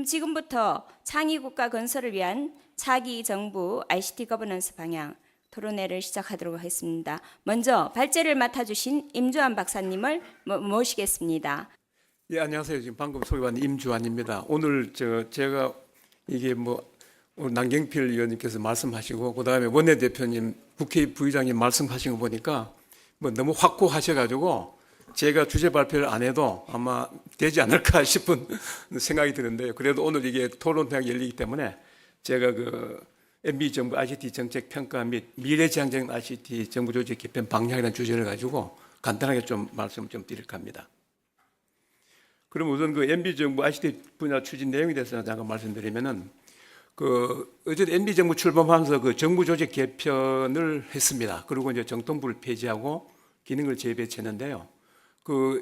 그럼 지금부터 창의 국가 건설을 위한 차기 정부 ICT 거버넌스 방향 토론회를 시작하도록 하겠습니다. 먼저 발제를 맡아주신 임주환 박사님을 모시겠습니다. 예, 안녕하세요. 지금 방금 소개받은 임주환입니다. 오늘 제가 이게 오늘 남경필 의원님께서 말씀하시고 그다음에 원내대표님, 국회 부의장님 말씀하신 거 보니까 너무 확고하셔가지고 제가 주제 발표를 안 해도 아마 되지 않을까 싶은 생각이 드는데요. 그래도 오늘 이게 토론회가 열리기 때문에 제가 MB 정부 ICT 정책 평가 및 미래지향적인 ICT 정부 조직 개편 방향이라는 주제를 가지고 간단하게 좀 말씀 좀 드릴까 합니다. 그럼 우선 MB 정부 ICT 분야 추진 내용에 대해서 잠깐 말씀드리면은 어제 MB 정부 출범하면서 정부 조직 개편을 했습니다. 그리고 이제 정통부를 폐지하고 기능을 재배치했는데요.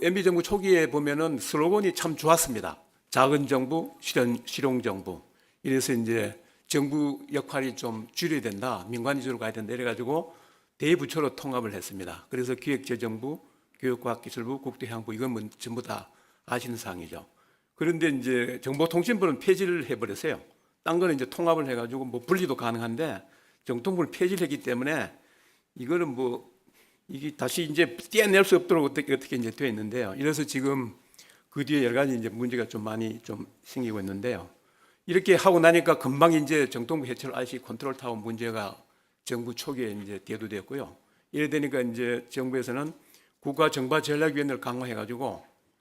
MB 정부 초기에 보면은 슬로건이 참 좋았습니다. 작은 정부, 실용 정부. 이래서 이제 정부 역할이 좀 줄여야 된다, 민간 위주로 가야 된다 이래가지고 대부처로 통합을 했습니다. 그래서 기획재정부, 교육과학기술부, 국토해양부 이건 전부 다 아시는 사항이죠. 그런데 이제 정보통신부는 폐지를 해버렸어요. 딴 거는 이제 통합을 해가지고 분리도 가능한데 정통부를 폐지를 했기 때문에 이거는 이게 다시 이제 떼어낼 수 없도록 어떻게 이제 되어 있는데요. 이래서 지금 그 뒤에 여러 가지 이제 문제가 좀 많이 좀 생기고 있는데요. 이렇게 하고 나니까 금방 이제 정통부 해체로 ICT 컨트롤 타워 문제가 정부 초기에 이제 대두되었고요. 이래 되니까 이제 정부에서는 국가정보전략위원회를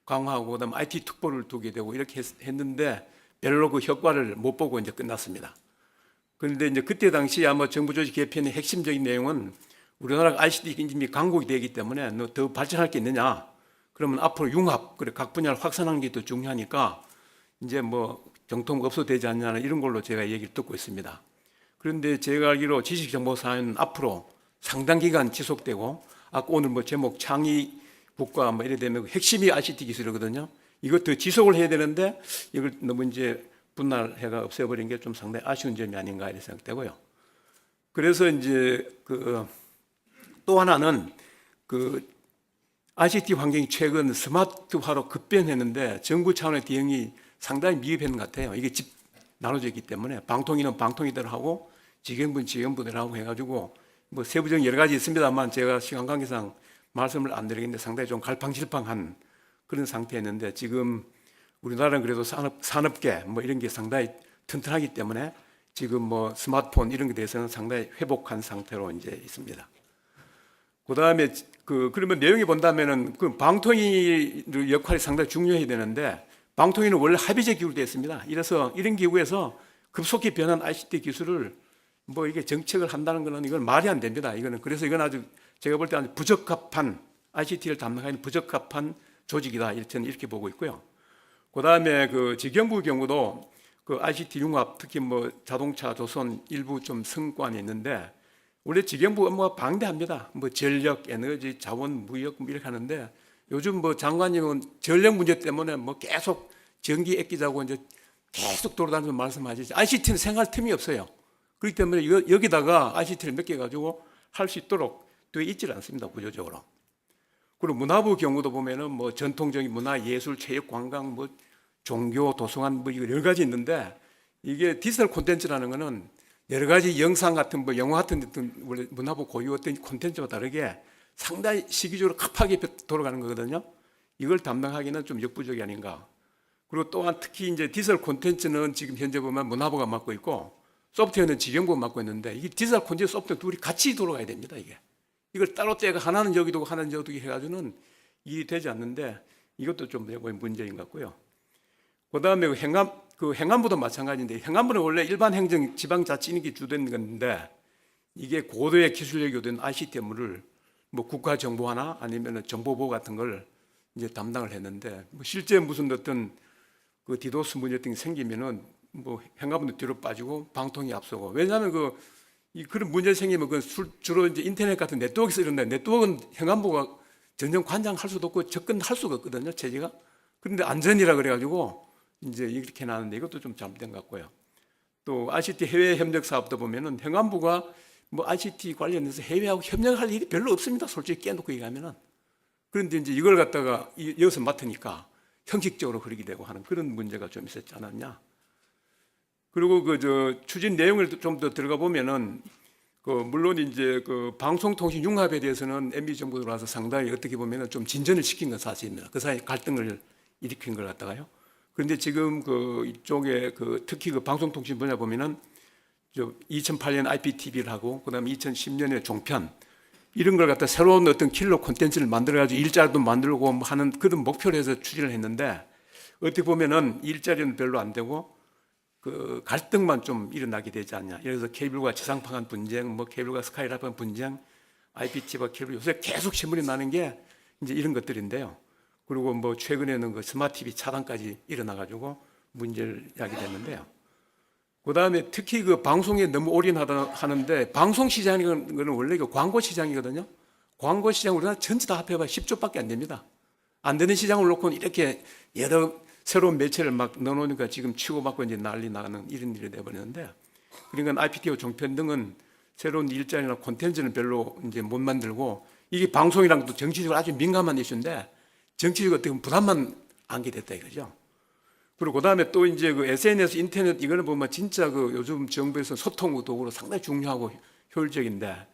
강화하고 그다음 IT 특보를 두게 되고 이렇게 했는데 별로 효과를 못 보고 이제 끝났습니다. 그런데 이제 그때 당시 아마 정부 조직 개편의 핵심적인 내용은 우리나라가 ICT 이미 강국이 되기 때문에 너 더 발전할 게 있느냐? 그러면 앞으로 융합, 그래 각 분야를 확산하는 게 더 중요하니까 이제 정통 없어도 되지 않냐는 이런 걸로 제가 얘기를 듣고 있습니다. 그런데 제가 알기로 지식정보사회는 앞으로 상당 기간 지속되고 아까 오늘 제목 창의 국가 이래 되면 핵심이 ICT 기술이거든요. 이것 더 지속을 해야 되는데 이걸 너무 이제 분할해가 없애버린 게 좀 상당히 아쉬운 점이 아닌가 이렇게 생각되고요. 그래서 이제 또 하나는 ICT 환경이 최근 스마트화로 급변했는데 정부 차원의 대응이 상당히 미흡한 것 같아요. 이게 집 나눠져 있기 때문에 방통위는 방통위대로 하고 직영부는 직영부대로 하고 해가지고 세부적인 여러 가지 있습니다만 제가 시간 관계상 말씀을 안 드리겠는데 상당히 좀 갈팡질팡한 그런 상태였는데 지금 우리나라는 그래도 산업계 이런 게 상당히 튼튼하기 때문에 지금 스마트폰 이런 게 대해서는 상당히 회복한 상태로 이제 있습니다. 그다음에 그러면 내용이 본다면은 방통위 역할이 상당히 중요해야 되는데 방통위는 원래 합의제 기구로 되어 있습니다. 이래서 이런 기구에서 급속히 변한 ICT 기술을 이게 정책을 한다는 것은 이건 말이 안 됩니다. 그래서 이건 아주 제가 볼 때 아주 부적합한 ICT를 담당하는 부적합한 조직이다. 저는 이렇게 보고 있고요. 그다음에 직영부 경우도 ICT 융합 특히 자동차, 조선 일부 좀 성과는 있는데 원래 직영부 업무가 방대합니다. 전력, 에너지, 자원, 무역 이렇게 하는데 요즘 장관님은 전력 문제 때문에 계속 전기 아끼자고 이제 계속 돌아다니면서 말씀하시죠. ICT는 생활 틈이 없어요. 그렇기 때문에 여기다가 ICT를 몇 개 가지고 할 수 있도록 되어 있질 않습니다. 구조적으로. 그리고 문화부 경우도 보면은 전통적인 문화, 예술, 체육, 관광, 종교, 도서관 여러 가지 있는데 이게 디지털 콘텐츠라는 거는 여러 가지 영상 같은 영화 같은 원래 문화부 고유 어떤 콘텐츠와 다르게 상당히 시기적으로 급하게 돌아가는 거거든요. 이걸 담당하기는 좀 역부족이 아닌가. 그리고 또한 특히 이제 디지털 콘텐츠는 지금 현재 보면 문화부가 맡고 있고 소프트웨어는 직영부가 맡고 있는데 이게 디지털 콘텐츠 소프트웨어 둘이 같이 돌아가야 됩니다. 이걸 따로 떼가 하나는 여기 두고 하나는 저기 해가지고는 일이 되지 않는데 이것도 좀 문제인 것 같고요. 그다음에 행안부도 마찬가지인데 행안부는 원래 일반 행정 지방자치인이 주된 건데 이게 고도의 기술력이 얻은 ICT 업무를 국가정보화나 아니면 정보보호 같은 걸 이제 담당을 했는데 실제 무슨 어떤 디도스 문제 같은 게 생기면은 행안부는 뒤로 빠지고 방통위 앞서고 왜냐하면 그런 문제 생기면 주로 이제 인터넷 같은 네트워크에서 이런데 네트워크는 행안부가 전정 관장할 수도 없고 접근할 수가 없거든요, 체제가. 그런데 안전이라 그래가지고 이제 이렇게 나왔는데 이것도 좀 잘못된 것 같고요. 또 ICT 해외 협력 사업도 보면은 행안부가 ICT 관련해서 해외하고 협력할 일이 별로 없습니다. 솔직히 깨놓고 얘기하면은. 그런데 이제 이걸 갖다가 여기서 맡으니까 형식적으로 흐르게 되고 하는 그런 문제가 좀 있었지 않았냐. 그리고 그 추진 내용을 좀 더 들어가 보면은 물론 이제 방송통신 융합에 대해서는 MB 정부 들어와서 상당히 어떻게 보면은 좀 진전을 시킨 건 사실입니다. 그 사이 갈등을 일으킨 걸 갖다가요. 그런데 지금 이쪽에 특히 방송통신 분야 보면은 2008년 IPTV를 하고 그다음에 2010년에 종편 이런 걸 갖다 새로운 어떤 킬러 콘텐츠를 만들어가지고 일자리도 만들고 하는 그런 목표를 해서 추진을 했는데 어떻게 보면은 일자리는 별로 안 되고 갈등만 좀 일어나게 되지 않냐. 그래서 케이블과 지상파 간 분쟁, 케이블과 스카이라이프 간 분쟁, IPTV와 케이블 요새 계속 신문이 나는 게 이제 이런 것들인데요. 그리고 최근에는 스마트 TV 차단까지 일어나가지고 문제를 야기됐는데요. 그 다음에 특히 방송에 너무 올인하다 하는데 방송 시장이라는 거는 원래 광고 시장이거든요. 광고 시장 우리나라 전체 다 합해봐 10조밖에 안 됩니다. 안 되는 시장을 놓고 이렇게 여러 새로운 매체를 막 넣어놓으니까 지금 치고받고 이제 난리 나는 이런 일이 돼버리는데 그러니까 IPTV 종편 등은 새로운 일자리나 콘텐츠는 별로 이제 못 만들고 이게 방송이랑도 정치적으로 아주 민감한 이슈인데 정치적으로 어떻게 보면 부담만 안게 됐다 이거죠. 그리고 그다음에 또 이제 SNS 인터넷 이거는 보면 진짜 요즘 정부에서 소통 도구로 상당히 중요하고 효율적인데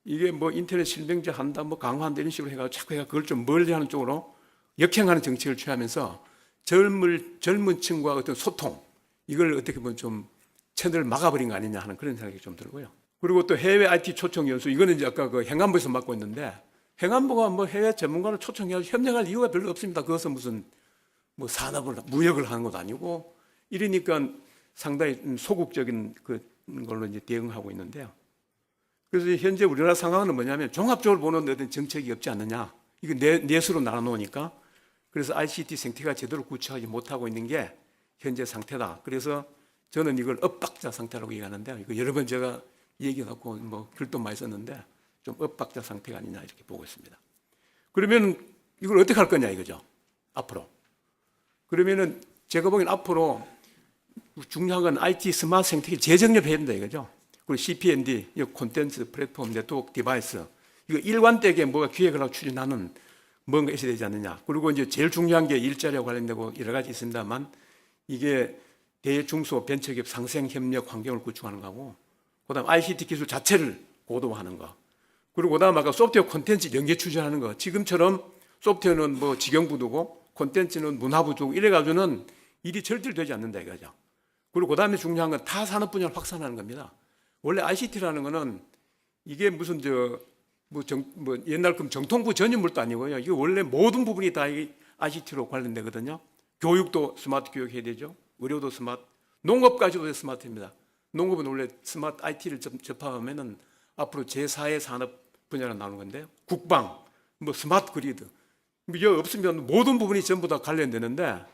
이게 인터넷 실명제 한다 강화한다 이런 식으로 해가지고 자꾸 그걸 좀 멀리하는 쪽으로 역행하는 정책을 취하면서 젊은 층과 어떤 소통 이걸 어떻게 보면 좀 채널을 막아버린 거 아니냐 하는 그런 생각이 좀 들고요. 그리고 또 해외 IT 초청 연수 이거는 이제 아까 행안부에서 맡고 있는데 행안부가 해외 전문가를 초청해서 협력할 이유가 별로 없습니다. 그것은 무슨 산업을 무역을 하는 것도 아니고 이러니까 상당히 소극적인 걸로 이제 대응하고 있는데요. 그래서 현재 우리나라 상황은 뭐냐면 종합적으로 보는 어떤 정책이 없지 않느냐. 이거 넷으로 나눠놓으니까 그래서 ICT 생태가 제대로 구축하지 못하고 있는 게 현재 상태다. 그래서 저는 이걸 엇박자 상태라고 얘기하는데요. 이거 여러 번 제가 얘기해갖고 글도 많이 썼는데 좀 엇박자 상태가 아니냐 이렇게 보고 있습니다. 그러면 이걸 어떻게 할 거냐 이거죠. 앞으로. 그러면은 제가 보기엔 앞으로 중요한 건 IT 스마트 생태계 재정립해야 된다 이거죠. 그리고 CPND, 콘텐츠, 플랫폼, 네트워크, 디바이스 이거 일관되게 뭐가 기획을 하고 추진하는 뭔가 있어야 되지 않느냐. 그리고 이제 제일 중요한 게 일자리와 관련되고 여러 가지 있습니다만 이게 대중소 벤처기업 상생 협력 환경을 구축하는 거고 그다음 ICT 기술 자체를 고도화하는 거. 그리고 그다음 아까 소프트웨어 콘텐츠 연계 추진하는 거. 지금처럼 소프트웨어는 직영부 두고 콘텐츠는 문화부 두고 이래가지고는 일이 절대로 되지 않는다 이거죠. 그리고 그다음에 중요한 건 타 산업 분야를 확산하는 겁니다. 원래 ICT라는 거는 이게 무슨 옛날큼 정통부 전유물도 아니고요. 이게 원래 모든 부분이 다 ICT로 관련되거든요. 교육도 스마트 교육해야 되죠. 의료도 스마트, 농업까지도 스마트입니다. 농업은 원래 스마트 IT를 접합하면은 앞으로 제4의 산업 분야로 나오는 건데요. 국방, 스마트 그리드. 이게 없으면 모든 부분이 전부 다 관련되는데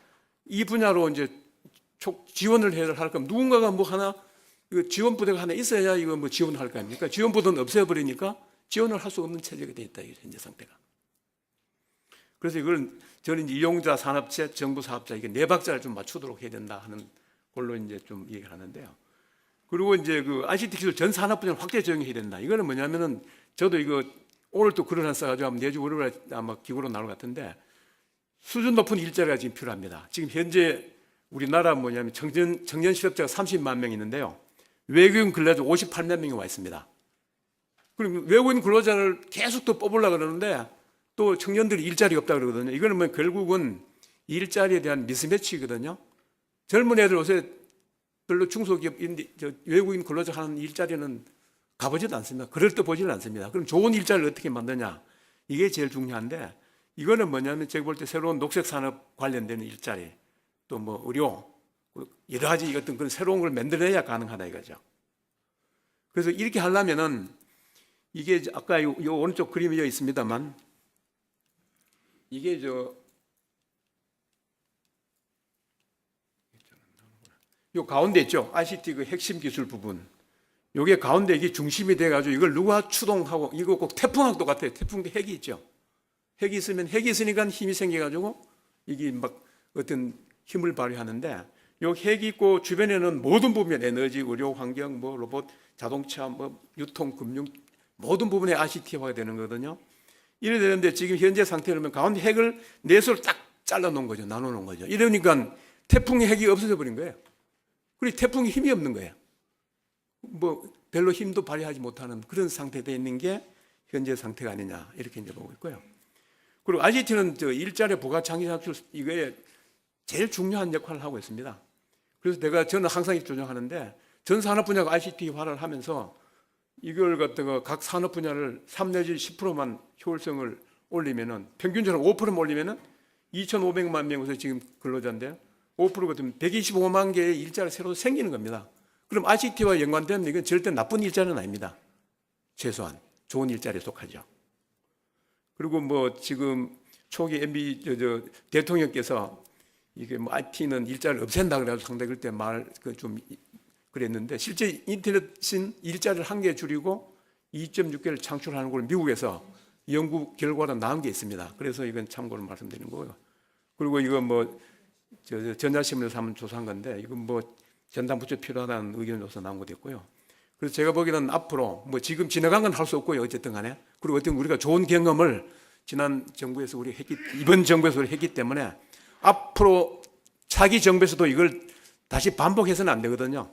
이 분야로 이제 지원을 해야 할 거면 누군가가 하나 이거 지원 부대가 하나 있어야 이거 지원을 할 거 아닙니까? 지원 부대는 없애버리니까 지원을 할 수 없는 체제가 돼 있다 이게 현재 상태가. 그래서 이걸 저는 이용자, 산업체, 정부 사업자 이게 네 박자를 좀 맞추도록 해야 된다 하는 걸로 이제 좀 얘기를 하는데요. 그리고 이제 ICT 기술 전 산업 분야를 확대 적용해야 된다. 이거는 뭐냐면은 저도 이거 오늘 또 글을 하나 써가지고 내주 월요일에 아마 기구로 나올 것 같은데 수준 높은 일자리가 지금 필요합니다. 지금 현재 우리나라 뭐냐면 청년 실업자가 30만 명 있는데요. 외국인 근로자 58만 명이 와 있습니다. 그리고 외국인 근로자를 계속 또 뽑으려고 그러는데 또 청년들이 일자리가 없다 그러거든요. 이거는 결국은 일자리에 대한 미스매치거든요. 젊은 애들 요새 별로 중소기업 외국인 근로자 하는 일자리는 가보지도 않습니다. 그럴 때 보지는 않습니다. 그럼 좋은 일자리를 어떻게 만드냐? 이게 제일 중요한데 이거는 뭐냐면 제가 볼 때 새로운 녹색 산업 관련되는 일자리 또 의료 여러 가지 어떤 그런 새로운 걸 만들어내야 가능하다 이거죠. 그래서 이렇게 하려면은 이게 아까 이 오른쪽 그림이 여기 있습니다만 이게 요 가운데 있죠. ICT 핵심 기술 부분. 요게 가운데 이게 중심이 돼가지고 이걸 누가 추동하고 이거 꼭 태풍하고 똑같아요. 태풍도 핵이 있죠. 핵이 있으니까 힘이 생겨가지고 이게 어떤 힘을 발휘하는데 요 핵이 있고 주변에는 모든 부분에 에너지, 의료, 환경, 로봇, 자동차, 유통, 금융 모든 부분에 ICT화가 되는 거거든요. 이래 되는데 지금 현재 상태로는 가운데 핵을 넷으로 딱 잘라 놓은 거죠. 나눠 놓은 거죠. 이러니까 태풍의 핵이 없어져 버린 거예요. 그리고 태풍이 힘이 없는 거예요. 뭐 별로 힘도 발휘하지 못하는 그런 상태에 있는 게 현재 상태가 아니냐 이렇게 이제 보고 있고요. 그리고 ICT는 저 일자리 부가 창의 창출 이거에 제일 중요한 역할을 하고 있습니다. 그래서 저는 항상 주장하는데 전 산업 분야가 ICT화를 하면서 이걸 갖다가 각 산업 분야를 3 내지 10%만 효율성을 올리면은 평균적으로 5%만 올리면은 2,500만 명에서 지금 근로자인데 5% 같으면 125만 개의 일자리가 새로 생기는 겁니다. 그럼 ICT와 연관되면 이건 절대 나쁜 일자리는 아닙니다. 최소한 좋은 일자리에 속하죠. 그리고 뭐 지금 초기 MB 대통령께서 이게 뭐 IT는 일자리를 없앤다 그래가지고 상당히 그때 좀 그랬는데 실제 인터넷은 일자리를 1개 줄이고 2.6개를 창출하는 걸 미국에서 연구 결과로 나온 게 있습니다. 그래서 이건 참고로 말씀드리는 거고요. 그리고 이건 뭐 전자신문에서 한번 조사한 건데 이건 뭐 전담부처 필요하다는 의견으로서 나온 것도 있고요. 그래서 제가 보기에는 앞으로 뭐 지금 지나간 건 할 수 없고요. 어쨌든 간에. 그리고 어떤 우리가 좋은 경험을 지난 정부에서 이번 정부에서 우리 했기 때문에 앞으로 차기 정부에서도 이걸 다시 반복해서는 안 되거든요.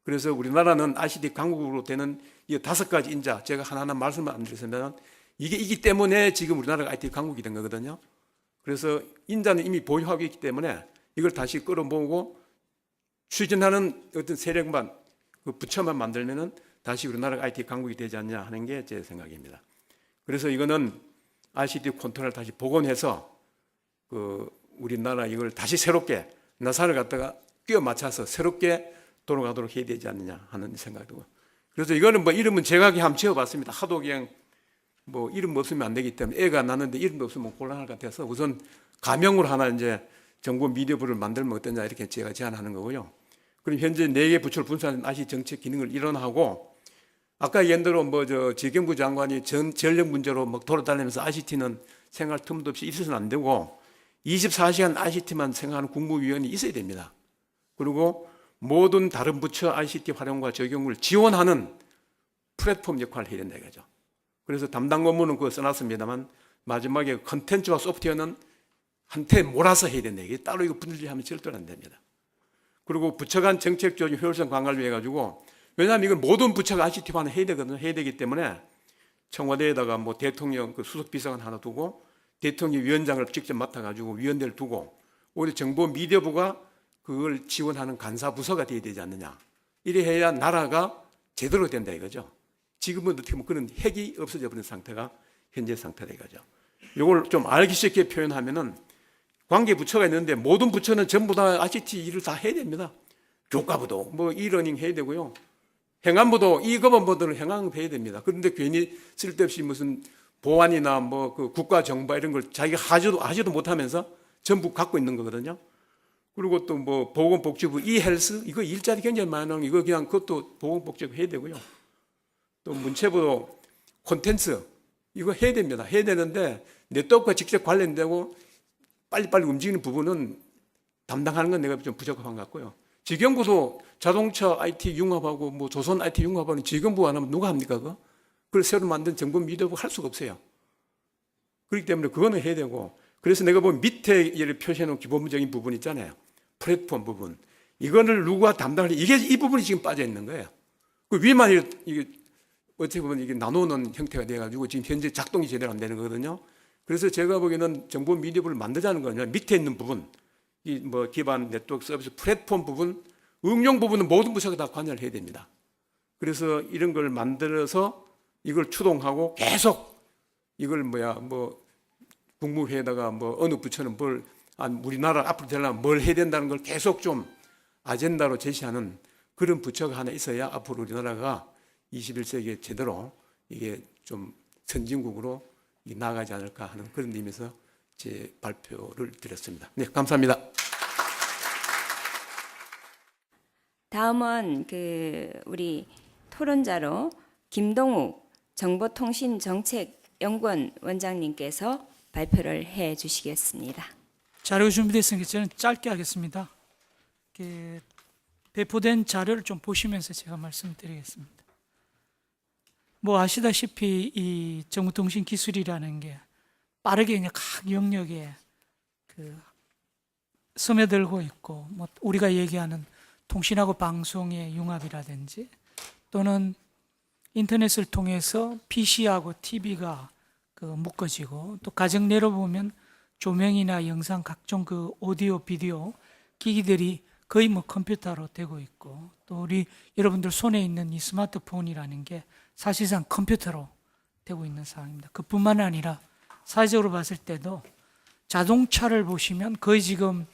그래서 우리나라는 ICT 강국으로 되는 이 5가지 인자, 제가 하나하나 말씀을 안 드렸습니다. 이게 있기 때문에 지금 우리나라가 IT 강국이 된 거거든요. 그래서 인자는 이미 보유하고 있기 때문에 이걸 다시 끌어모으고 추진하는 어떤 세력만, 그 부처만 만들면은 다시 우리나라가 IT 강국이 되지 않냐 하는 게 제 생각입니다. 그래서 이거는 ICT 컨트롤을 다시 복원해서 우리나라 이걸 다시 새롭게 나사를 갖다가 끼워 맞춰서 새롭게 돌아가도록 해야 되지 않느냐 하는 생각이고. 그래서 이거는 뭐 이름은 제가 한번 지어봤습니다. 하도 그냥 뭐 이름 없으면 안 되기 때문에 애가 났는데 이름도 없으면 곤란할 것 같아서 우선 가명으로 하나 이제 정부 미디어부를 만들면 어떠냐 이렇게 제가 제안하는 거고요. 그럼 현재 4개 부처를 분산한 ICT 정책 기능을 일원하고 아까 예를 뭐 지경부 장관이 전력 문제로 막 돌아다니면서 ICT는 생활 틈도 없이 있어서는 안 되고 24시간 ICT만 생각하는 국무위원이 있어야 됩니다. 그리고 모든 다른 부처 ICT 활용과 적용을 지원하는 플랫폼 역할을 해야 된다 이거죠. 그래서 담당 건물은 그거 써놨습니다만 마지막에 컨텐츠와 소프트웨어는 한테 몰아서 해야 된다. 이게 따로 이거 분리하면 절대로 안 됩니다. 그리고 부처 간 정책 조직 효율성 강화를 위해 가지고 왜냐하면 이건 모든 부처가 ICT화는 해야 되거든요. 해야 되기 때문에 청와대에다가 뭐 대통령 그 수석 비서관 하나 두고 대통령 위원장을 직접 맡아가지고 위원들을 두고 오히려 정보 미디어부가 그걸 지원하는 간사 부서가 돼야 되지 않느냐. 이래 해야 나라가 제대로 된다 이거죠. 지금은 어떻게 보면 그런 핵이 없어져 버린 상태가 현재 상태다 이거죠. 이걸 좀 알기 쉽게 표현하면은 관계 부처가 있는데 모든 부처는 전부 다 ICT 일을 다 해야 됩니다. 교과부도 뭐 이러닝 해야 되고요. 행안부도 이거만보다는 행안해야 됩니다. 그런데 괜히 쓸데없이 무슨 보안이나 뭐 그 국가 정보 이런 걸 자기가 하지도 못하면서 전부 갖고 있는 거거든요. 그리고 또 뭐 보건복지부 이헬스 이거 일자리 굉장히 많은 이거 그냥 그것도 보건복지부 해야 되고요. 또 문체부도 콘텐츠 이거 해야 됩니다. 해야 되는데 네트워크와 직접 관련되고 빨리빨리 움직이는 부분은 담당하는 건 내가 좀 부족한 것 같고요. 지경부도 자동차 IT 융합하고 뭐 조선 IT 융합하는 지경부 안 하면 누가 합니까 그거? 그걸 새로 만든 정부 미디어부 할 수가 없어요. 그렇기 때문에 그거는 해야 되고 그래서 내가 보면 밑에 표시해놓은 기본적인 부분 있잖아요. 플랫폼 부분. 이거를 누가 담당을 해? 이 부분이 지금 빠져 있는 거예요. 그 위만 이게 어떻게 보면 이게 나누는 형태가 돼가지고 지금 현재 작동이 제대로 안 되는 거거든요. 그래서 제가 보기에는 정보 미디어부를 만들자는 거냐 밑에 있는 부분, 이 뭐 기반 네트워크 서비스 플랫폼 부분, 응용 부분은 모든 부처가 다 관여를 해야 됩니다. 그래서 이런 걸 만들어서 이걸 추동하고 계속 이걸 뭐 국무회에다가 뭐 어느 부처는 우리나라 앞으로 되려면 뭘 해야 된다는 걸 계속 좀 아젠다로 제시하는 그런 부처가 하나 있어야 앞으로 우리나라가 21세기에 제대로 이게 좀 선진국으로 나아가지 않을까 하는 그런 의미에서 제 발표를 드렸습니다. 네, 감사합니다. 다음은 우리 토론자로 김동욱 정보통신정책연구원 원장님께서 발표를 해 주시겠습니다. 자료 준비됐으니까 저는 짧게 하겠습니다. 배포된 자료를 좀 보시면서 제가 말씀드리겠습니다. 뭐 아시다시피 이 정보통신 기술이라는 게 빠르게 그냥 각 영역에 스며들고 있고 뭐 우리가 얘기하는 통신하고 방송의 융합이라든지 또는 인터넷을 통해서 PC하고 TV가 묶어지고 또 가정 내로 보면 조명이나 영상 각종 오디오 비디오 기기들이 거의 컴퓨터로 되고 있고 또 우리 여러분들 손에 있는 이 스마트폰이라는 게 사실상 컴퓨터로 되고 있는 상황입니다. 그뿐만 아니라 사회적으로 봤을 때도 자동차를 보시면 거의 지금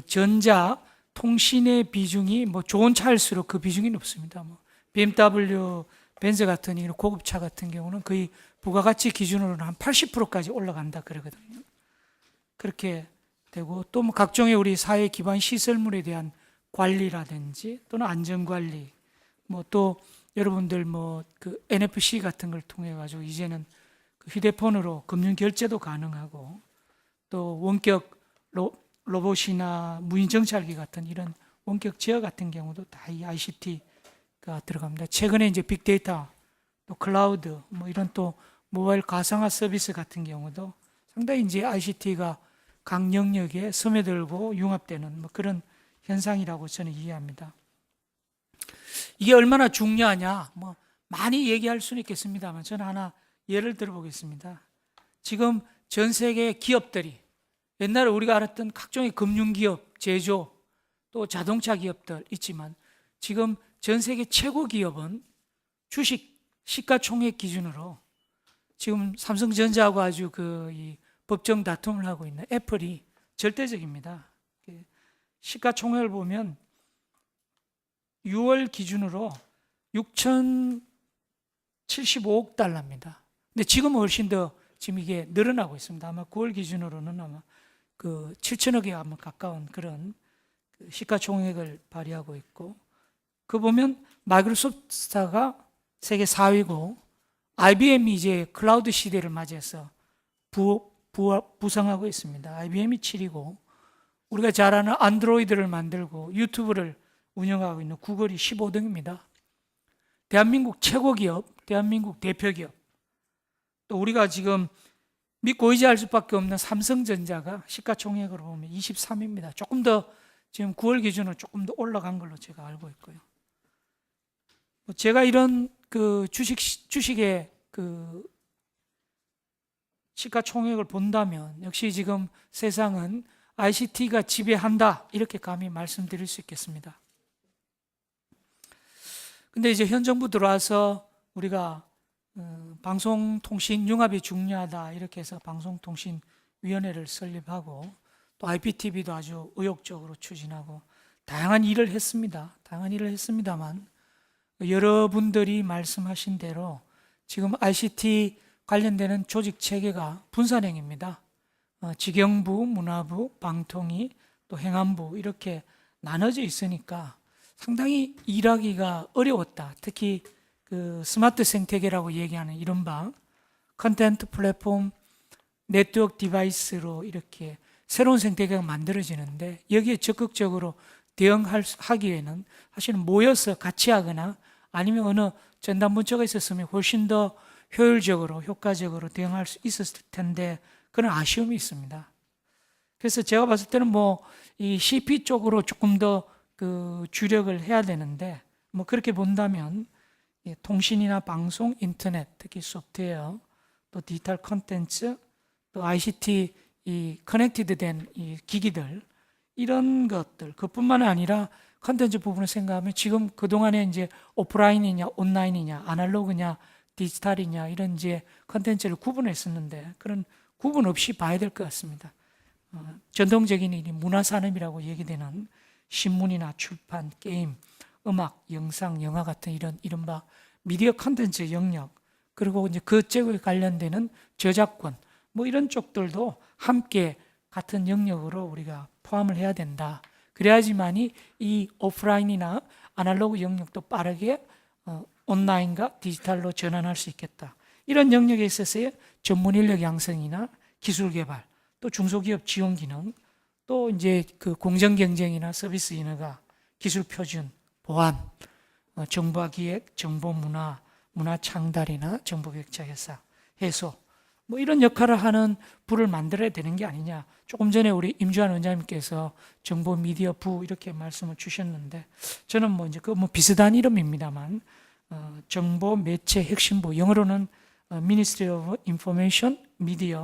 전자 통신의 비중이 좋은 차일수록 그 비중이 높습니다. BMW, 벤츠 같은 이런 고급차 같은 경우는 거의 부가가치 기준으로는 한 80%까지 올라간다 그러거든요. 그렇게 되고 또 각종의 우리 사회 기반 시설물에 대한 관리라든지 또는 안전관리 또 여러분들 NFC 같은 걸 통해 가지고 이제는 휴대폰으로 금융 결제도 가능하고 또 원격 로봇이나 무인 정찰기 같은 이런 원격 제어 같은 경우도 다 이 ICT가 들어갑니다. 최근에 이제 빅데이터 또 클라우드 이런 또 모바일 가상화 서비스 같은 경우도 상당히 이제 ICT가 각 영역에 스며들고 융합되는 그런 현상이라고 저는 이해합니다. 이게 얼마나 중요하냐 많이 얘기할 수는 있겠습니다만 저는 하나 예를 들어보겠습니다. 지금 전 세계 기업들이 옛날에 우리가 알았던 각종의 금융기업, 제조, 또 자동차 기업들 있지만 지금 전 세계 최고 기업은 주식 시가총액 기준으로 지금 삼성전자하고 아주 이 법정 다툼을 하고 있는 애플이 절대적입니다. 시가총액을 보면 6월 기준으로 6,075억 달러입니다. 근데 지금은 훨씬 더 지금 이게 늘어나고 있습니다. 아마 9월 기준으로는 아마 7천억에 아마 가까운 그런 시가총액을 발휘하고 있고 보면 마이크로소프트가 세계 4위고 IBM이 이제 클라우드 시대를 맞이해서 부상하고 있습니다. IBM이 7위고 우리가 잘 아는 안드로이드를 만들고 유튜브를 운영하고 있는 구글이 15등입니다. 대한민국 최고 기업, 대한민국 대표 기업 또 우리가 지금 믿고 의지할 수밖에 없는 삼성전자가 시가총액으로 보면 23위입니다. 조금 더 지금 9월 기준으로 조금 더 올라간 걸로 제가 알고 있고요. 제가 이런 주식의 시가총액을 본다면 역시 지금 세상은 ICT가 지배한다 이렇게 감히 말씀드릴 수 있겠습니다. 근데 이제 현 정부 들어와서 우리가 방송통신 융합이 중요하다 이렇게 해서 방송통신위원회를 설립하고 또 IPTV도 아주 의욕적으로 추진하고 다양한 일을 했습니다. 다양한 일을 했습니다만 여러분들이 말씀하신 대로 지금 ICT 관련되는 조직 체계가 분산형입니다. 직영부, 문화부, 방통위, 또 행안부 이렇게 나눠져 있으니까 상당히 일하기가 어려웠다. 특히 스마트 생태계라고 얘기하는 이른바 컨텐트 플랫폼 네트워크 디바이스로 이렇게 새로운 생태계가 만들어지는데 여기에 적극적으로 대응하기에는 사실은 모여서 같이 하거나 아니면 어느 전담부처가 있었으면 훨씬 더 효율적으로 효과적으로 대응할 수 있었을 텐데 그런 아쉬움이 있습니다. 그래서 제가 봤을 때는 이 CP 쪽으로 조금 더 주력을 해야 되는데 그렇게 본다면 통신이나 방송, 인터넷, 특히 소프트웨어, 또 디지털 콘텐츠, 또 ICT 이 커넥티드된 이 기기들 이런 것들 그뿐만 아니라 콘텐츠 부분을 생각하면 지금 그동안에 이제 오프라인이냐 온라인이냐 아날로그냐 디지털이냐 이런 이제 콘텐츠를 구분했었는데 그런 구분 없이 봐야 될 것 같습니다. 전통적인 이 문화산업이라고 얘기되는 신문이나 출판, 게임, 음악, 영상, 영화 같은 이런 이른바 미디어 콘텐츠 영역 그리고 이제 그 쪽에 관련되는 저작권 이런 쪽들도 함께 같은 영역으로 우리가 포함을 해야 된다. 그래야지만이 이 오프라인이나 아날로그 영역도 빠르게 온라인과 디지털로 전환할 수 있겠다. 이런 영역에 있어서의 전문 인력 양성이나 기술 개발, 또 중소기업 지원 기능, 또 이제 공정 경쟁이나 서비스 인허가, 기술 표준, 보안, 정보화 기획, 정보 문화, 문화 창달이나 정보 격차 해소, 뭐 이런 역할을 하는 부를 만들어야 되는 게 아니냐. 조금 전에 우리 임주환 원장님께서 정보 미디어 부 이렇게 말씀을 주셨는데 저는 뭐 이제 그 뭐 비슷한 이름입니다만 정보 매체 혁신부, 영어로는 Ministry of Information Media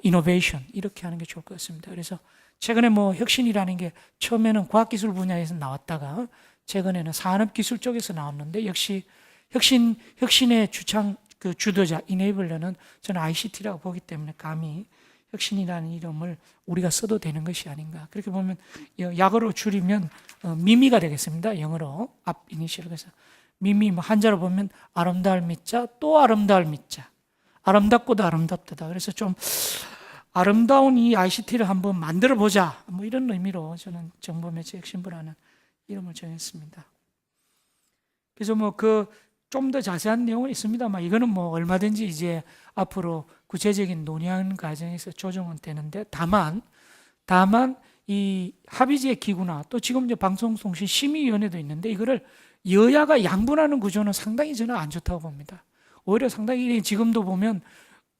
Innovation 이렇게 하는 게 좋을 것 같습니다. 그래서 최근에 뭐 혁신이라는 게 처음에는 과학기술 분야에서 나왔다가 최근에는 산업기술 쪽에서 나왔는데 역시 혁신의 그 주도자, 이네이블러는 저는 ICT라고 보기 때문에 감히 혁신이라는 이름을 우리가 써도 되는 것이 아닌가. 그렇게 보면 약어로 줄이면 미미가 되겠습니다. 영어로 앞 이니셜. 그래서 미미 뭐 한자로 보면 아름다울 미자, 또 아름다울 미자. 아름답고도 아름답다. 그래서 좀 아름다운 이 ICT를 한번 만들어 보자. 뭐 이런 의미로 저는 정보매체 혁신부라는 이름을 정했습니다. 그래서 뭐 그 좀 더 자세한 내용은 있습니다만 이거는 뭐 얼마든지 이제 앞으로 구체적인 논의하는 과정에서 조정은 되는데 다만 이 합의제 기구나 또 지금 이제 방송통신심의위원회도 있는데 이거를 여야가 양분하는 구조는 상당히 저는 안 좋다고 봅니다. 오히려 상당히 지금도 보면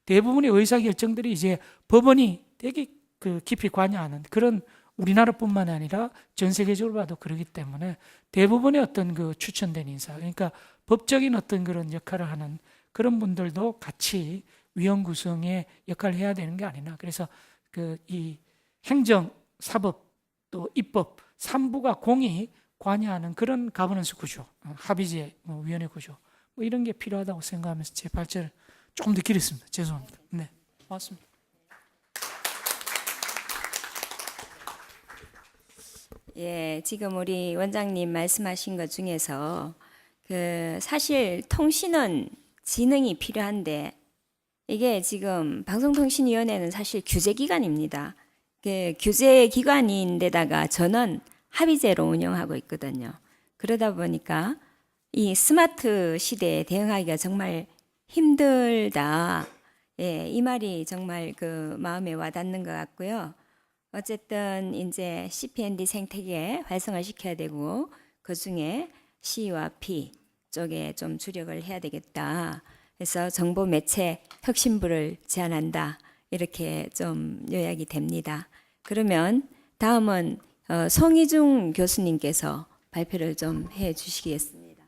대부분의 의사결정들이 이제 법원이 되게 그 깊이 관여하는 그런 우리나라뿐만 아니라 전 세계적으로 봐도 그러기 때문에 대부분의 어떤 그 추천된 인사, 그러니까 법적인 어떤 그런 역할을 하는 그런 분들도 같이 위원 구성의 역할을 해야 되는 게 아니나. 그래서 그 이 행정, 사법 또 입법 3부가 공히 관여하는 그런 가버넌스 구조, 합의제 위원회 구조 뭐 이런 게 필요하다고 생각하면서 제 발제를 조금 더 길었습니다. 죄송합니다. 네, 고맙습니다. 예, 지금 우리 원장님 말씀하신 것 중에서 그 사실 통신은 지능이 필요한데 이게 지금 방송통신위원회는 사실 규제기관입니다. 그 규제기관인데다가 저는 합의제로 운영하고 있거든요. 그러다 보니까 이 스마트 시대에 대응하기가 정말 힘들다. 예, 이 말이 정말 그 마음에 와닿는 것 같고요. 어쨌든 이제 CPND 생태계 활성화 시켜야 되고 그 중에 C와 P 쪽에 좀 주력을 해야 되겠다. 그래서 정보 매체 혁신부를 제안한다. 이렇게 좀 요약이 됩니다. 그러면 다음은 송희중 교수님께서 발표를 좀 해 주시겠습니다.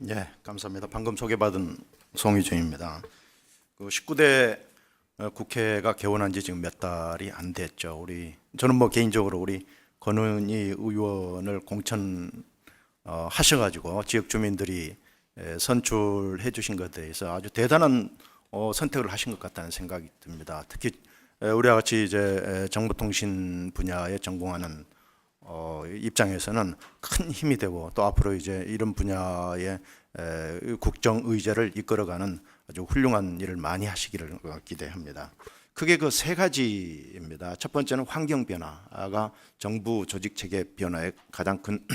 예, 감사합니다. 방금 소개받은 송희중입니다. 그 19대 국회가 개원한 지 지금 몇 달이 안 됐죠. 저는 뭐 개인적으로 우리 권은희 의원을 공천 하셔가지고 지역 주민들이 선출해 주신 것에 대해서 아주 대단한 선택을 하신 것 같다는 생각이 듭니다. 특히 우리와 같이 이제 정보통신 분야에 전공하는 입장에서는 큰 힘이 되고 또 앞으로 이제 이런 분야의 국정 의제를 이끌어가는 아주 훌륭한 일을 많이 하시기를 기대합니다. 크게 그 세 가지입니다. 첫 번째는 환경 변화가 정부 조직 체계 변화에 가장 큰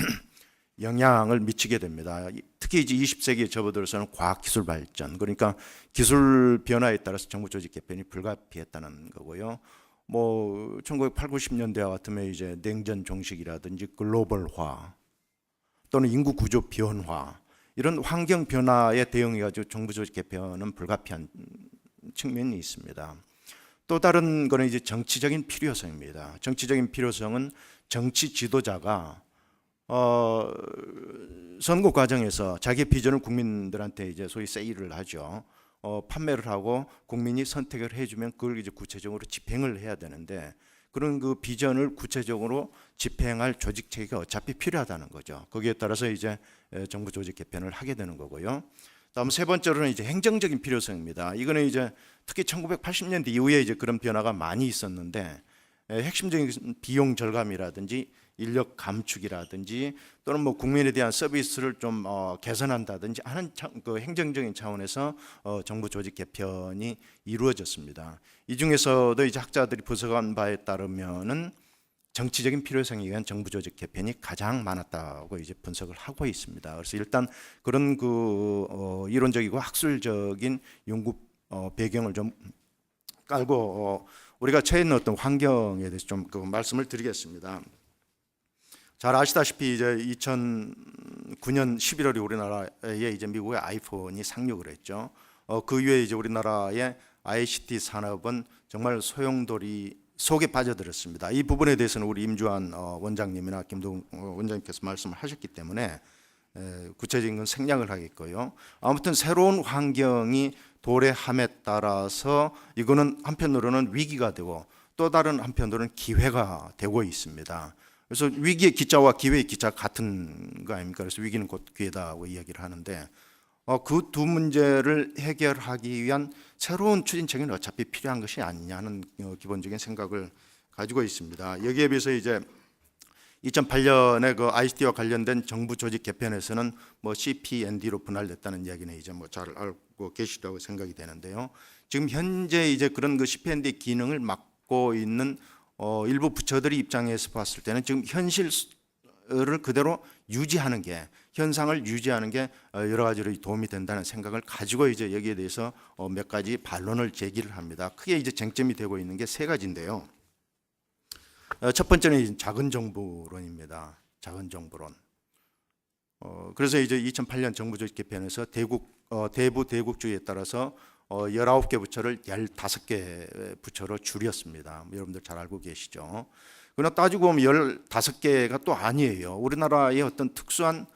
영향을 미치게 됩니다. 특히 이제 20세기에 접어들어서는 과학기술 발전, 그러니까 기술 변화에 따라서 정부 조직 개편이 불가피했다는 거고요. 뭐 1980, 90년대와 같으면 이제 냉전 종식이라든지 글로벌화 또는 인구 구조 변화 이런 환경 변화에 대응해 가지고 정부 조직 개편은 불가피한 측면이 있습니다. 또 다른 거는 이제 정치적인 필요성입니다. 정치적인 필요성은 정치 지도자가 선거 과정에서 자기의 비전을 국민들한테 이제 소위 세일을 하죠. 판매를 하고 국민이 선택을 해주면 그걸 이제 구체적으로 집행을 해야 되는데 그런 그 비전을 구체적으로 집행할 조직 체계가 어차피 필요하다는 거죠. 거기에 따라서 이제 정부 조직 개편을 하게 되는 거고요. 다음 세 번째로는 이제 행정적인 필요성입니다. 이거는 이제 특히 1980년대 이후에 이제 그런 변화가 많이 있었는데 핵심적인 비용 절감이라든지 인력 감축이라든지 또는 뭐 국민에 대한 서비스를 좀 개선한다든지 하는 그 행정적인 차원에서 정부 조직 개편이 이루어졌습니다. 이 중에서도 이제 학자들이 분석한 바에 따르면은 정치적인 필요성에 의한 정부 조직 개편이 가장 많았다고 이제 분석을 하고 있습니다. 그래서 일단 그런 그 이론적이고 학술적인 연구 배경을 좀 깔고 우리가 처해 있는 어떤 환경에 대해서 좀 그 말씀을 드리겠습니다. 잘 아시다시피 이제 2009년 11월에 우리나라에 이제 미국의 아이폰이 상륙을 했죠. 그 이후에 이제 우리나라의 ICT 산업은 정말 소용돌이 속에 빠져들었습니다. 이 부분에 대해서는 우리 임주환 원장님이나 김동 원장님께서 말씀을 하셨기 때문에 구체적인 건 생략을 하겠고요. 아무튼 새로운 환경이 도래함에 따라서 이거는 한편으로는 위기가 되고 또 다른 한편으로는 기회가 되고 있습니다. 그래서 위기의 기자와 기회의 기자 같은 거 아닙니까? 그래서 위기는 곧 기회다고 이야기를 하는데 그 두 문제를 해결하기 위한 새로운 추진책은 어차피 필요한 것이 아니냐는 기본적인 생각을 가지고 있습니다. 여기에 비해서 이제 2008년에 그 ICT와 관련된 정부 조직 개편에서는 뭐 CPND로 분할됐다는 이야기는 이제 뭐 잘 알고 계시다고 생각이 되는데요. 지금 현재 이제 그런 그 CPND 기능을 맡고 있는 일부 부처들의 입장에서 봤을 때는 지금 현실을 그대로 유지하는 게 현상을 유지하는 게 여러 가지로 도움이 된다는 생각을 가지고 이제 여기에 대해서 몇 가지 반론을 제기를 합니다. 크게 이제 쟁점이 되고 있는 게 세 가지인데요. 첫 번째는 작은 정부론입니다. 작은 정부론. 그래서 이제 2008년 정부 조직 개편에서 대부 대국주의에 따라서 19개 부처를 15개 부처로 줄였습니다. 여러분들 잘 알고 계시죠. 그러나 따지고 보면 15개가 또 아니에요. 우리나라의 어떤 특수한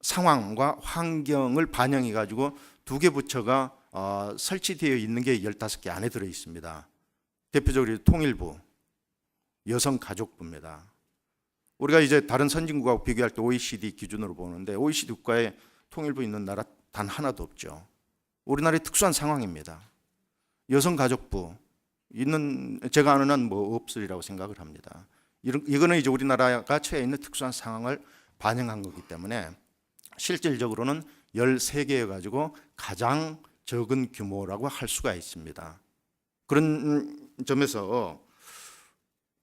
상황과 환경을 반영해 가지고 2개 부처가 설치되어 있는 게 15개 안에 들어 있습니다. 대표적으로 통일부, 여성가족부입니다. 우리가 이제 다른 선진국하고 비교할 때 OECD 기준으로 보는데 OECD 국가에 통일부 있는 나라 단 하나도 없죠. 우리나라의 특수한 상황입니다. 여성가족부 있는 제가 아는 한 뭐 없으리라고 생각을 합니다. 이거는 이제 우리나라가 처해 있는 특수한 상황을 반영한 거기 때문에 실질적으로는 13개여 가지고 가장 적은 규모라고 할 수가 있습니다. 그런 점에서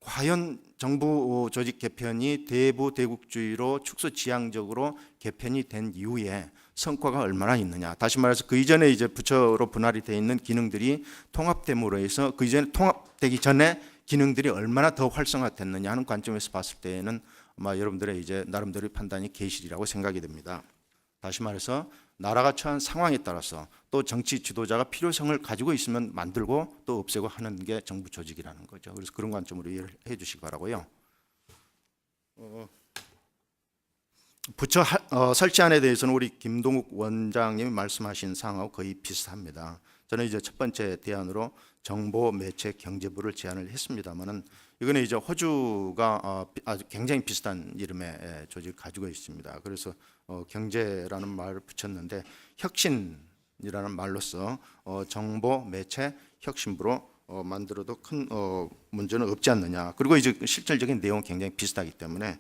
과연 정부 조직 개편이 대부 대국주의로 축소지향적으로 개편이 된 이후에 성과가 얼마나 있느냐. 다시 말해서 그 이전에 이제 부처로 분할이 되어 있는 기능들이 통합됨으로 해서 그 이전에 통합되기 전에 기능들이 얼마나 더 활성화됐느냐 하는 관점에서 봤을 때에는 아마 여러분들의 이제 나름대로의 판단이 계시리라고 생각이 됩니다. 다시 말해서 나라가 처한 상황에 따라서 또 정치 지도자가 필요성을 가지고 있으면 만들고 또 없애고 하는 게 정부 조직이라는 거죠. 그래서 그런 관점으로 이해를 해 주시기 바라고요. 부처 설치안에 대해서는 우리 김동욱 원장님이 말씀하신 사항하고 거의 비슷합니다. 저는 이제 첫 번째 대안으로 정보, 매체, 경제부를 제안을 했습니다만은 이거는 이제 호주가 아주 굉장히 비슷한 이름의 조직을 가지고 있습니다. 그래서 경제라는 말을 붙였는데 혁신이라는 말로서 정보, 매체, 혁신부로 만들어도 큰 문제는 없지 않느냐. 그리고 이제 실질적인 내용은 굉장히 비슷하기 때문에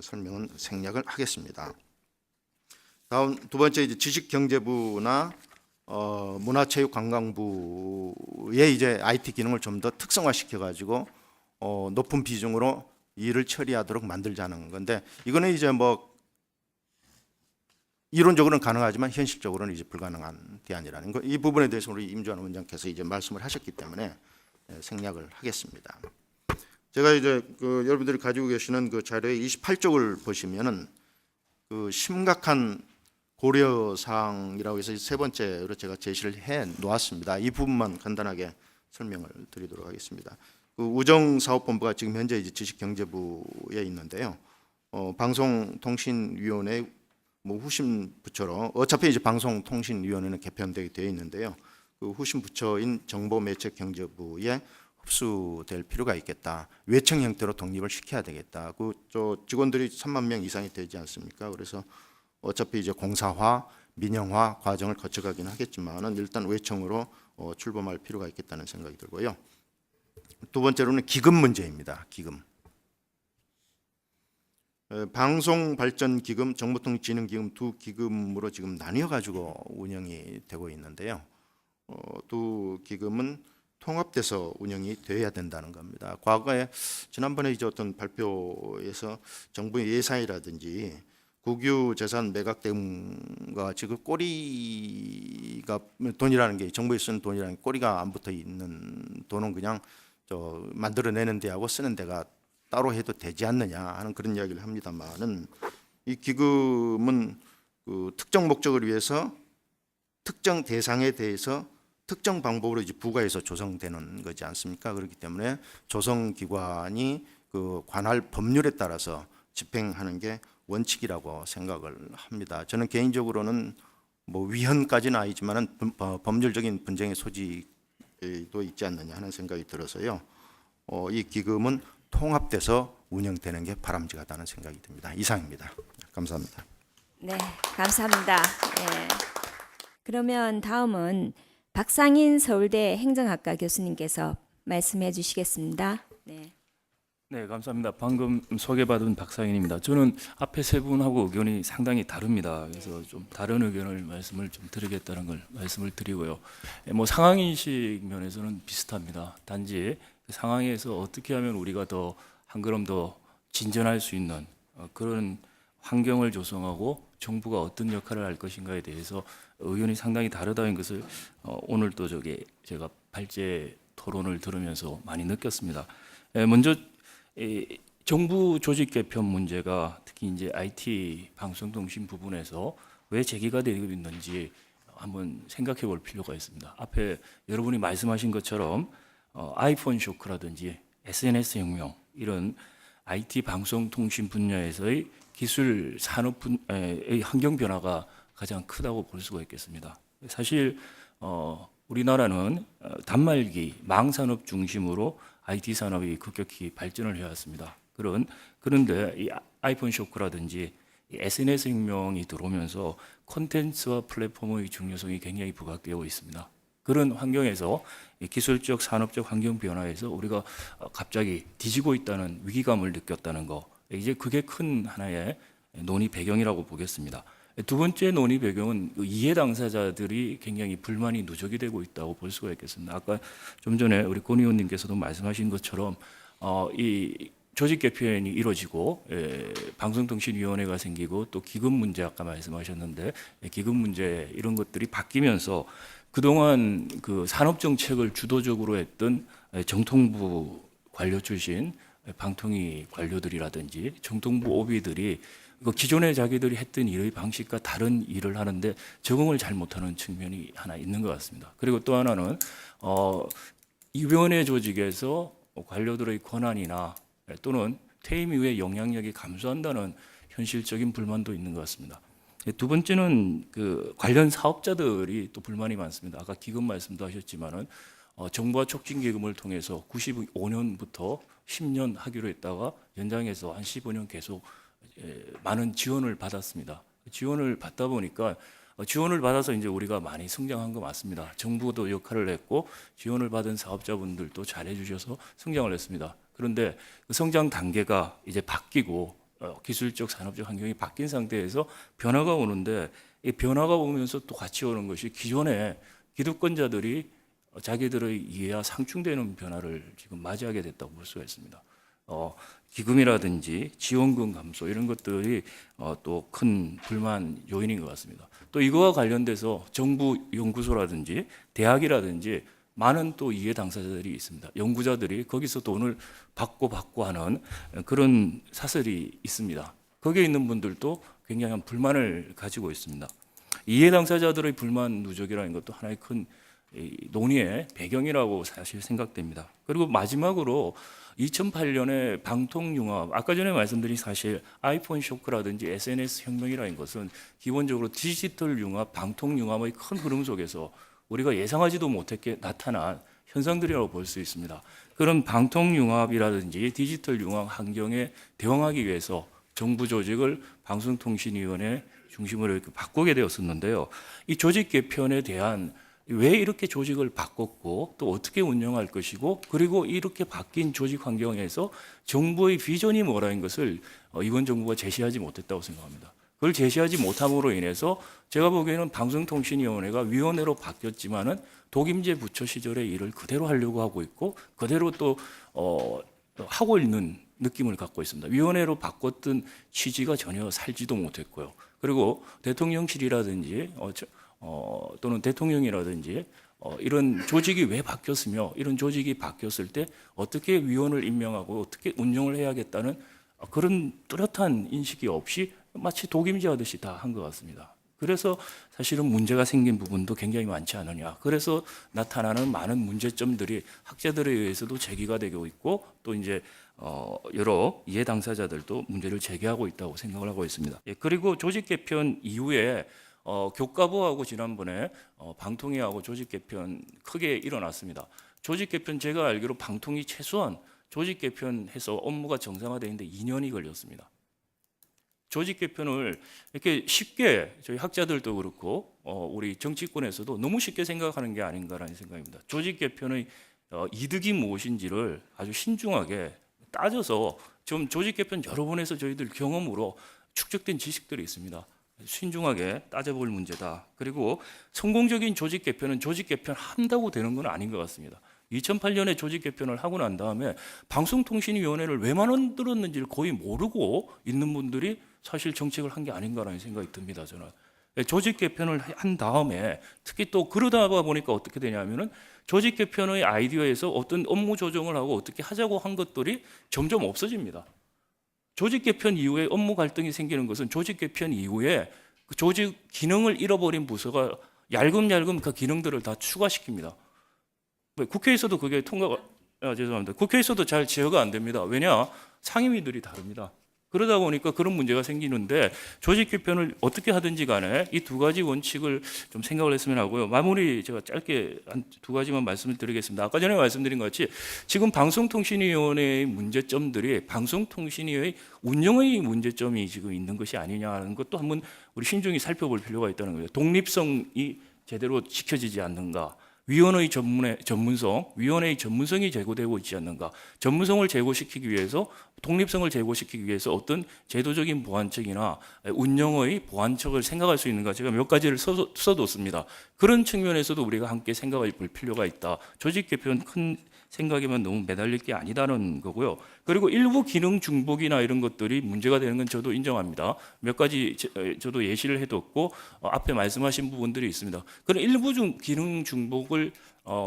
설명은 생략을 하겠습니다. 다음 두 번째 이제 지식경제부나 문화체육관광부의 이제 IT 기능을 좀 더 특성화시켜 가지고 높은 비중으로 일을 처리하도록 만들자는 건데 이거는 이제 뭐 이론적으로는 가능하지만 현실적으로는 이제 불가능한 대안이라는 거. 이 부분에 대해서 우리 임주환 원장께서 이제 말씀을 하셨기 때문에 생략을 하겠습니다. 제가 이제 그 여러분들이 가지고 계시는 그 자료의 28쪽을 보시면은 그 심각한 고려 사항이라고 해서 세 번째로 제가 제시를 해 놓았습니다. 이 부분만 간단하게 설명을 드리도록 하겠습니다. 그 우정사업본부가 지금 현재 이제 지식경제부에 있는데요. 방송통신위원회 뭐 후심 부처로 어차피 이제 방송통신위원회는 개편되게 되어 있는데요. 그 후심 부처인 정보매체경제부에 흡수될 필요가 있겠다. 외청 형태로 독립을 시켜야 되겠다. 그 직원들이 3만 명 이상이 되지 않습니까? 그래서 어차피 이제 공사화, 민영화 과정을 거쳐가긴 하겠지만은 일단 외청으로 출범할 필요가 있겠다는 생각이 들고요. 두 번째로는 기금 문제입니다. 기금. 방송발전기금, 정보통신진흥기금 두 기금으로 지금 나뉘어 가지고 운영이 되고 있는데요. 두 기금은 통합돼서 운영이 되어야 된다는 겁니다. 과거에 지난번에 이제 어떤 발표에서 정부의 예산이라든지 국유재산 매각 등과 지금 꼬리가 돈이라는 게 정부에 쓰는 돈이라는 게 꼬리가 안 붙어 있는 돈은 그냥 만들어내는 데하고 쓰는 데가 따로 해도 되지 않느냐 하는 그런 이야기를 합니다만은 이 기금은 그 특정 목적을 위해서 특정 대상에 대해서 특정 방법으로 이제 부가해서 조성되는 거지 않습니까? 그렇기 때문에 조성기관이 그 관할 법률에 따라서 집행하는 게 원칙이라고 생각을 합니다. 저는 개인적으로는 뭐 위헌까지는 아니지만은 법률적인 분쟁의 소지도 있지 않느냐 하는 생각이 들어서요. 이 기금은 통합돼서 운영되는 게 바람직하다는 생각이 듭니다. 이상입니다. 감사합니다. 네, 감사합니다. 예. 그러면 다음은 박상인 서울대 행정학과 교수님께서 말씀해 주시겠습니다. 네. 네, 감사합니다. 방금 소개받은 박상인입니다. 저는 앞에 세 분하고 의견이 상당히 다릅니다. 그래서 좀 다른 의견을 말씀을 좀 드리겠다는 걸 말씀을 드리고요. 뭐 상황 인식 면에서는 비슷합니다. 단지 상황에서 어떻게 하면 우리가 더 한 걸음 더 진전할 수 있는 그런 환경을 조성하고 정부가 어떤 역할을 할 것인가에 대해서 의견이 상당히 다르다는 것을 오늘 또 제가 발제 토론을 들으면서 많이 느꼈습니다. 먼저 정부 조직 개편 문제가 특히 이제 IT 방송통신 부분에서 왜 제기가 되고 있는지 한번 생각해 볼 필요가 있습니다. 앞에 여러분이 말씀하신 것처럼 아이폰 쇼크라든지 SNS 혁명 이런 IT 방송통신 분야에서의 기술 산업의 환경 변화가 가장 크다고 볼 수가 있겠습니다. 사실 우리나라는 단말기, 망산업 중심으로 IT 산업이 급격히 발전을 해왔습니다. 그런데 이 아이폰 쇼크라든지 이 SNS 혁명이 들어오면서 콘텐츠와 플랫폼의 중요성이 굉장히 부각되고 있습니다. 그런 환경에서 이 기술적, 산업적 환경 변화에서 우리가 갑자기 뒤지고 있다는 위기감을 느꼈다는 거, 이제 그게 큰 하나의 논의 배경이라고 보겠습니다. 두 번째 논의 배경은 이해 당사자들이 굉장히 불만이 누적이 되고 있다고 볼 수가 있겠습니다. 아까 좀 전에 우리 권 의원님께서도 말씀하신 것처럼 이 조직 개편이 이루어지고 방송통신위원회가 생기고 또 기금 문제 아까 말씀하셨는데 기금 문제 이런 것들이 바뀌면서 그동안 그 산업 정책을 주도적으로 했던 정통부 관료 출신 방통위 관료들이라든지 정통부 오비들이 기존에 자기들이 했던 일의 방식과 다른 일을 하는데 적응을 잘 못하는 측면이 하나 있는 것 같습니다. 그리고 또 하나는 이 위원회 조직에서 관료들의 권한이나 또는 퇴임 이후에 영향력이 감소한다는 현실적인 불만도 있는 것 같습니다. 두 번째는 그 관련 사업자들이 또 불만이 많습니다. 아까 기금 말씀도 하셨지만은 정부와 촉진기금을 통해서 95년부터 10년 하기로 했다가 연장해서 한 15년 계속 많은 지원을 받았습니다. 지원을 받다 보니까 지원을 받아서 이제 우리가 많이 성장한 거 맞습니다. 정부도 역할을 했고 지원을 받은 사업자분들도 잘해 주셔서 성장을 했습니다. 그런데 그 성장 단계가 이제 바뀌고 기술적 산업적 환경이 바뀐 상태에서 변화가 오는데 이 변화가 오면서 또 같이 오는 것이 기존의 기득권자들이 자기들의 이해와 상충되는 변화를 지금 맞이하게 됐다고 볼 수가 있습니다. 기금이라든지 지원금 감소 이런 것들이 또 큰 불만 요인인 것 같습니다. 또 이거와 관련돼서 정부 연구소라든지 대학이라든지 많은 또 이해 당사자들이 있습니다. 연구자들이 거기서 돈을 받고 하는 그런 사설이 있습니다. 거기에 있는 분들도 굉장한 불만을 가지고 있습니다. 이해 당사자들의 불만 누적이라는 것도 하나의 큰 논의의 배경이라고 사실 생각됩니다. 그리고 마지막으로 2008년에 방통융합, 아까 전에 말씀드린 사실 아이폰 쇼크라든지 SNS 혁명이라는 것은 기본적으로 디지털 융합, 방통융합의 큰 흐름 속에서 우리가 예상하지도 못했게 나타난 현상들이라고 볼 수 있습니다. 그런 방통융합이라든지 디지털 융합 환경에 대응하기 위해서 정부 조직을 방송통신위원회 중심으로 이렇게 바꾸게 되었었는데요. 이 조직 개편에 대한 왜 이렇게 조직을 바꿨고 또 어떻게 운영할 것이고 그리고 이렇게 바뀐 조직 환경에서 정부의 비전이 뭐라는 것을 이번 정부가 제시하지 못했다고 생각합니다. 그걸 제시하지 못함으로 인해서 제가 보기에는 방송통신위원회가 위원회로 바뀌었지만은 독임제 부처 시절의 일을 그대로 하려고 하고 있고 그대로 또 하고 있는 느낌을 갖고 있습니다. 위원회로 바꿨던 취지가 전혀 살지도 못했고요. 그리고 대통령실이라든지 또는 대통령이라든지 이런 조직이 왜 바뀌었으며 이런 조직이 바뀌었을 때 어떻게 위원을 임명하고 어떻게 운영을 해야겠다는 그런 뚜렷한 인식이 없이 마치 독임제 하듯이 다 한 것 같습니다. 그래서 사실은 문제가 생긴 부분도 굉장히 많지 않느냐. 그래서 나타나는 많은 문제점들이 학자들에 의해서도 제기가 되고 있고 또 이제 여러 이해 당사자들도 문제를 제기하고 있다고 생각을 하고 있습니다. 예, 그리고 조직 개편 이후에 교과부하고 지난번에 방통위하고 조직 개편 크게 일어났습니다. 조직 개편 제가 알기로 방통위 최소한 조직 개편해서 업무가 정상화되는데 2년이 걸렸습니다. 조직 개편을 이렇게 쉽게 저희 학자들도 그렇고 우리 정치권에서도 너무 쉽게 생각하는 게 아닌가라는 생각입니다. 조직 개편의 이득이 무엇인지를 아주 신중하게 따져서 좀 조직 개편 여러 번 해서 저희들 경험으로 축적된 지식들이 있습니다. 신중하게 따져볼 문제다. 그리고 성공적인 조직 개편은 조직 개편 한다고 되는 건 아닌 것 같습니다. 2008년에 조직 개편을 하고 난 다음에 방송통신위원회를 왜 만들었는지를 거의 모르고 있는 분들이 사실 정책을 한 게 아닌가라는 생각이 듭니다. 저는 조직 개편을 한 다음에 특히 또 그러다 보니까 어떻게 되냐면은 조직 개편의 아이디어에서 어떤 업무 조정을 하고 어떻게 하자고 한 것들이 점점 없어집니다. 조직 개편 이후에 업무 갈등이 생기는 것은 조직 개편 이후에 그 조직 기능을 잃어버린 부서가 얄금얄금 그 기능들을 다 추가시킵니다. 국회에서도 그게 죄송합니다. 국회에서도 잘 제어가 안 됩니다. 왜냐? 상임위들이 다릅니다. 그러다 보니까 그런 문제가 생기는데 조직 개편을 어떻게 하든지 간에 이 두 가지 원칙을 좀 생각을 했으면 하고요. 마무리 제가 짧게 한 두 가지만 말씀을 드리겠습니다. 아까 전에 말씀드린 것 같이 지금 방송통신위원회의 문제점들이 방송통신위의 운영의 문제점이 지금 있는 것이 아니냐는 것도 한번 우리 신중히 살펴볼 필요가 있다는 거예요. 독립성이 제대로 지켜지지 않는가. 위원회의 전문성이 제고되고 있지 않는가. 전문성을 제고시키기 위해서 독립성을 제고시키기 위해서 어떤 제도적인 보완책이나 운영의 보완책을 생각할 수 있는가. 제가 몇 가지를 써뒀습니다. 그런 측면에서도 우리가 함께 생각해 볼 필요가 있다. 조직 개편 큰 생각에만 너무 매달릴 게 아니다는 거고요. 그리고 일부 기능 중복이나 이런 것들이 문제가 되는 건 저도 인정합니다. 몇 가지 저도 예시를 해뒀고 앞에 말씀하신 부분들이 있습니다. 그런 일부 기능 중복을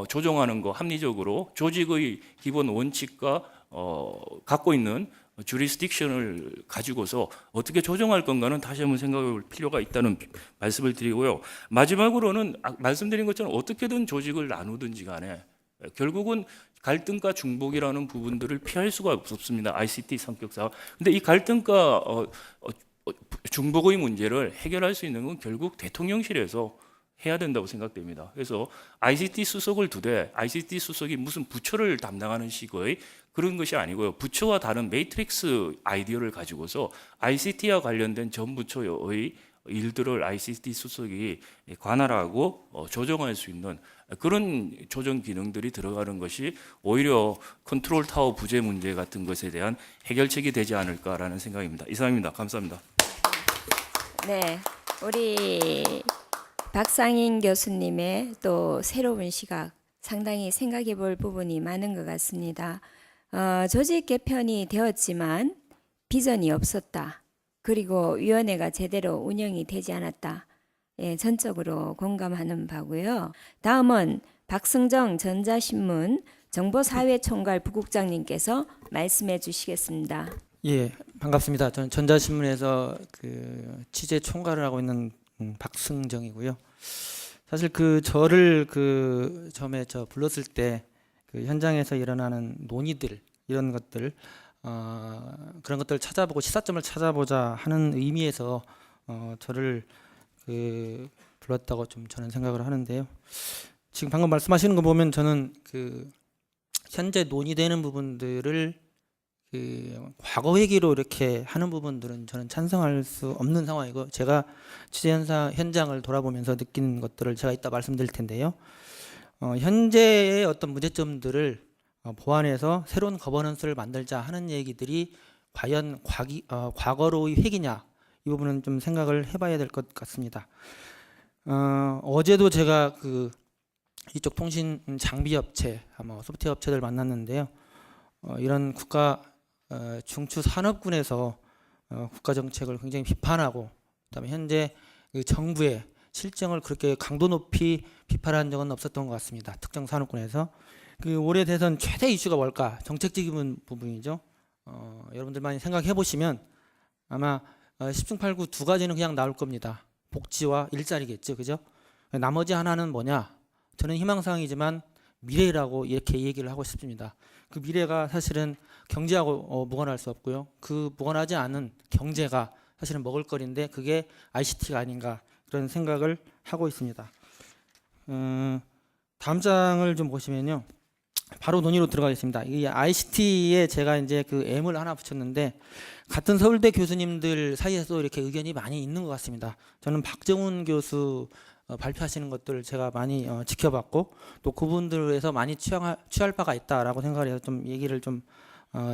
조정하는 거 합리적으로 조직의 기본 원칙과 갖고 있는 주리스딕션을 가지고서 어떻게 조정할 건가는 다시 한번 생각해 볼 필요가 있다는 말씀을 드리고요. 마지막으로는 말씀드린 것처럼 어떻게든 조직을 나누든지 간에 결국은 갈등과 중복이라는 부분들을 피할 수가 없습니다. ICT 성격상. 근데 이 갈등과 중복의 문제를 해결할 수 있는 건 결국 대통령실에서 해야 된다고 생각됩니다. 그래서 ICT 수석을 두되 ICT 수석이 무슨 부처를 담당하는 식의 그런 것이 아니고요. 부처와 다른 매트릭스 아이디어를 가지고서 ICT와 관련된 전 부처의 일들을 ICT 수석이 관할하고 조정할 수 있는 그런 조정 기능들이 들어가는 것이 오히려 컨트롤 타워 부재 문제 같은 것에 대한 해결책이 되지 않을까라는 생각입니다. 이상입니다. 감사합니다. 네, 우리 박상인 교수님의 또 새로운 시각 상당히 생각해 볼 부분이 많은 것 같습니다. 조직 개편이 되었지만 비전이 없었다. 그리고 위원회가 제대로 운영이 되지 않았다. 예, 전적으로 공감하는 바고요. 다음은 박승정 전자신문 정보사회총괄 부국장님께서 말씀해 주시겠습니다. 예, 반갑습니다. 저는 전자신문에서 취재 총괄을 하고 있는 박승정이고요. 사실 저를 처음에 불렀을 때 현장에서 일어나는 논의들 이런 것들 그런 것들을 찾아보고 시사점을 찾아보자 하는 의미에서 저를 불렀다고 좀 저는 생각을 하는데요. 지금 방금 말씀하시는 거 보면 저는 현재 논의되는 부분들을 과거 얘기로 이렇게 하는 부분들은 저는 찬성할 수 없는 상황이고 제가 취재 현장을 돌아보면서 느끼는 것들을 제가 이따 말씀드릴 텐데요. 현재의 어떤 문제점들을 보완해서 새로운 거버넌스를 만들자 하는 얘기들이 과연 과거로의 회기냐 이 부분은 좀 생각을 해봐야 될 것 같습니다. 어제도 제가 이쪽 통신 장비 업체, 소프트웨어 업체들 만났는데요. 이런 국가 중추 산업군에서 국가 정책을 굉장히 비판하고 그다음에 현재 정부의 실정을 그렇게 강도 높이 비판한 적은 없었던 것 같습니다. 특정 산업군에서 올해 대선 최대 이슈가 뭘까? 정책적인 부분이죠. 여러분들 많이 생각해 보시면 아마 10중 8구 두 가지는 그냥 나올 겁니다. 복지와 일자리겠죠, 그죠? 나머지 하나는 뭐냐? 저는 희망사항이지만 미래라고 이렇게 얘기를 하고 싶습니다. 그 미래가 사실은 경제하고 무관할 수 없고요. 그 무관하지 않은 경제가 사실은 먹을거리인데 그게 ICT가 아닌가 그런 생각을 하고 있습니다. 다음 장을 좀 보시면요. 바로 논의로 들어가겠습니다. 이 ICT에 제가 이제 그 M을 하나 붙였는데 같은 서울대 교수님들 사이에서 이렇게 의견이 많이 있는 것 같습니다. 저는 박정훈 교수 발표하시는 것들을 제가 많이 지켜봤고 또 그분들에서 많이 취할 바가 있다라고 생각을 해서 좀 얘기를 좀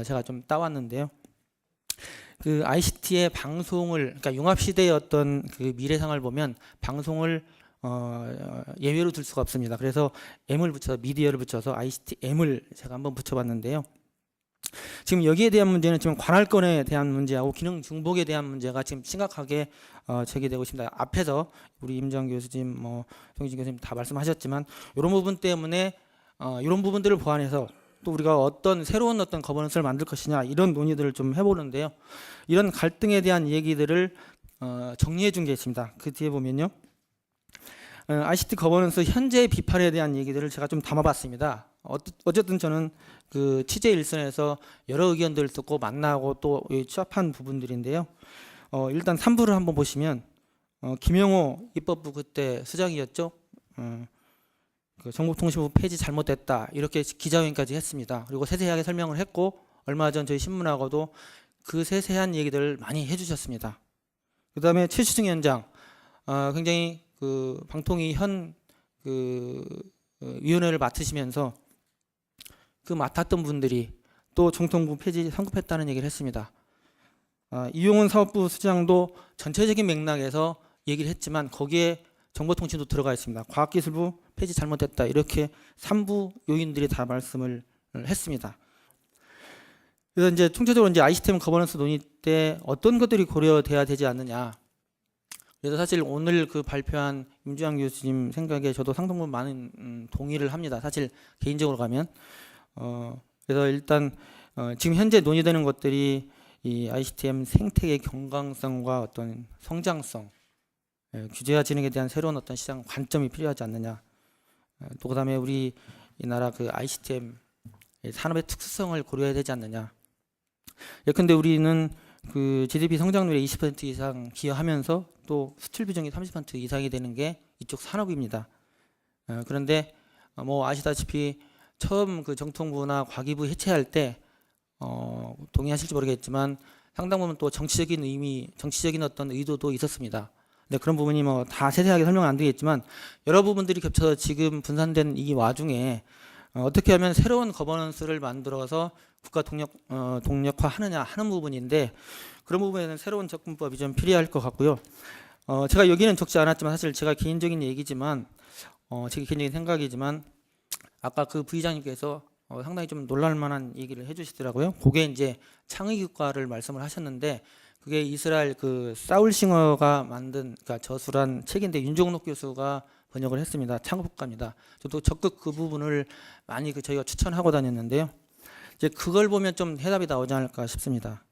제가 좀 따왔는데요. 그 ICT의 방송을 그러니까 융합 시대의 어떤 그 미래상을 보면 방송을 예외로 둘 수가 없습니다. 그래서 M을 붙여서 미디어를 붙여서 ICT M을 제가 한번 붙여봤는데요. 지금 여기에 대한 문제는 지금 관할권에 대한 문제하고 기능 중복에 대한 문제가 지금 심각하게 제기되고 있습니다. 앞에서 우리 임정 교수님, 송희진 교수님 다 말씀하셨지만 이런 부분 때문에 이런 부분들을 보완해서 또 우리가 어떤 새로운 어떤 거버넌스를 만들 것이냐 이런 논의들을 좀 해보는데요. 이런 갈등에 대한 얘기들을 정리해 준 게 있습니다. 그 뒤에 보면요. ICT 거버넌스 현재 비판에 대한 얘기들을 제가 좀 담아봤습니다. 어쨌든 저는 그 취재 일선에서 여러 의견들을 듣고 만나고 또 취합한 부분들인데요. 일단 3부를 한번 보시면 김영호 입법부 그때 수장이었죠. 그 정보통신부 폐지 잘못됐다 이렇게 기자회견까지 했습니다. 그리고 세세하게 설명을 했고 얼마 전 저희 신문하고도 그 세세한 얘기들을 많이 해주셨습니다. 그다음에 최수중 위원장 굉장히 그 방통위 현 그 위원회를 맡으시면서 그 맡았던 분들이 또 정통부 폐지 성급했다는 얘기를 했습니다. 이용훈 사업부 수장도 전체적인 맥락에서 얘기를 했지만 거기에 정보통신도 들어가 있습니다. 과학기술부 폐지 잘못됐다 이렇게 3부 요인들이 다 말씀을 했습니다. 그래서 이제 총체적으로 이제 ICT 거버넌스 논의 때 어떤 것들이 고려돼야 되지 않느냐. 그래서 사실 오늘 그 발표한 임주환 교수님 생각에 저도 상당 부분 많은 동의를 합니다. 사실 개인적으로 가면 그래서 일단 지금 현재 논의되는 것들이 이 ICTM 생태계 경강성과 어떤 성장성, 규제와 진행에 대한 새로운 어떤 시장 관점이 필요하지 않느냐. 또 그다음에 우리 이 나라 그 ICTM 산업의 특수성을 고려해야 되지 않느냐. 예컨대 우리는 그 GDP 성장률의 20% 이상 기여하면서 또 수출 비중이 30% 이상이 되는 게 이쪽 산업입니다. 그런데 뭐 아시다시피 처음 그 정통부나 과기부 해체할 때 동의하실지 모르겠지만 상당 부분 또 정치적인 의미, 정치적인 어떤 의도도 있었습니다. 근데 그런 부분이 뭐 다 세세하게 설명은 안 되겠지만 여러 부분들이 겹쳐서 지금 분산된 이 와중에 어떻게 하면 새로운 거버넌스를 만들어서 국가 동력화하느냐 하는 부분인데 그런 부분에는 새로운 접근법이 좀 필요할 것 같고요. 제가 여기는 적지 않았지만 사실 제가 개인적인 얘기지만 제 개인적인 생각이지만 아까 그 부의장님께서 상당히 좀 놀랄만한 얘기를 해주시더라고요. 그게 이제 창의교과를 말씀을 하셨는데 그게 이스라엘 그 사울싱어가 만든 그러니까 저술한 책인데 윤종록 교수가 번역을 했습니다. 창업가입니다. 저도 적극 그 부분을 많이 저희가 추천하고 다녔는데요. 이제 그걸 보면 좀 해답이 나오지 않을까 싶습니다.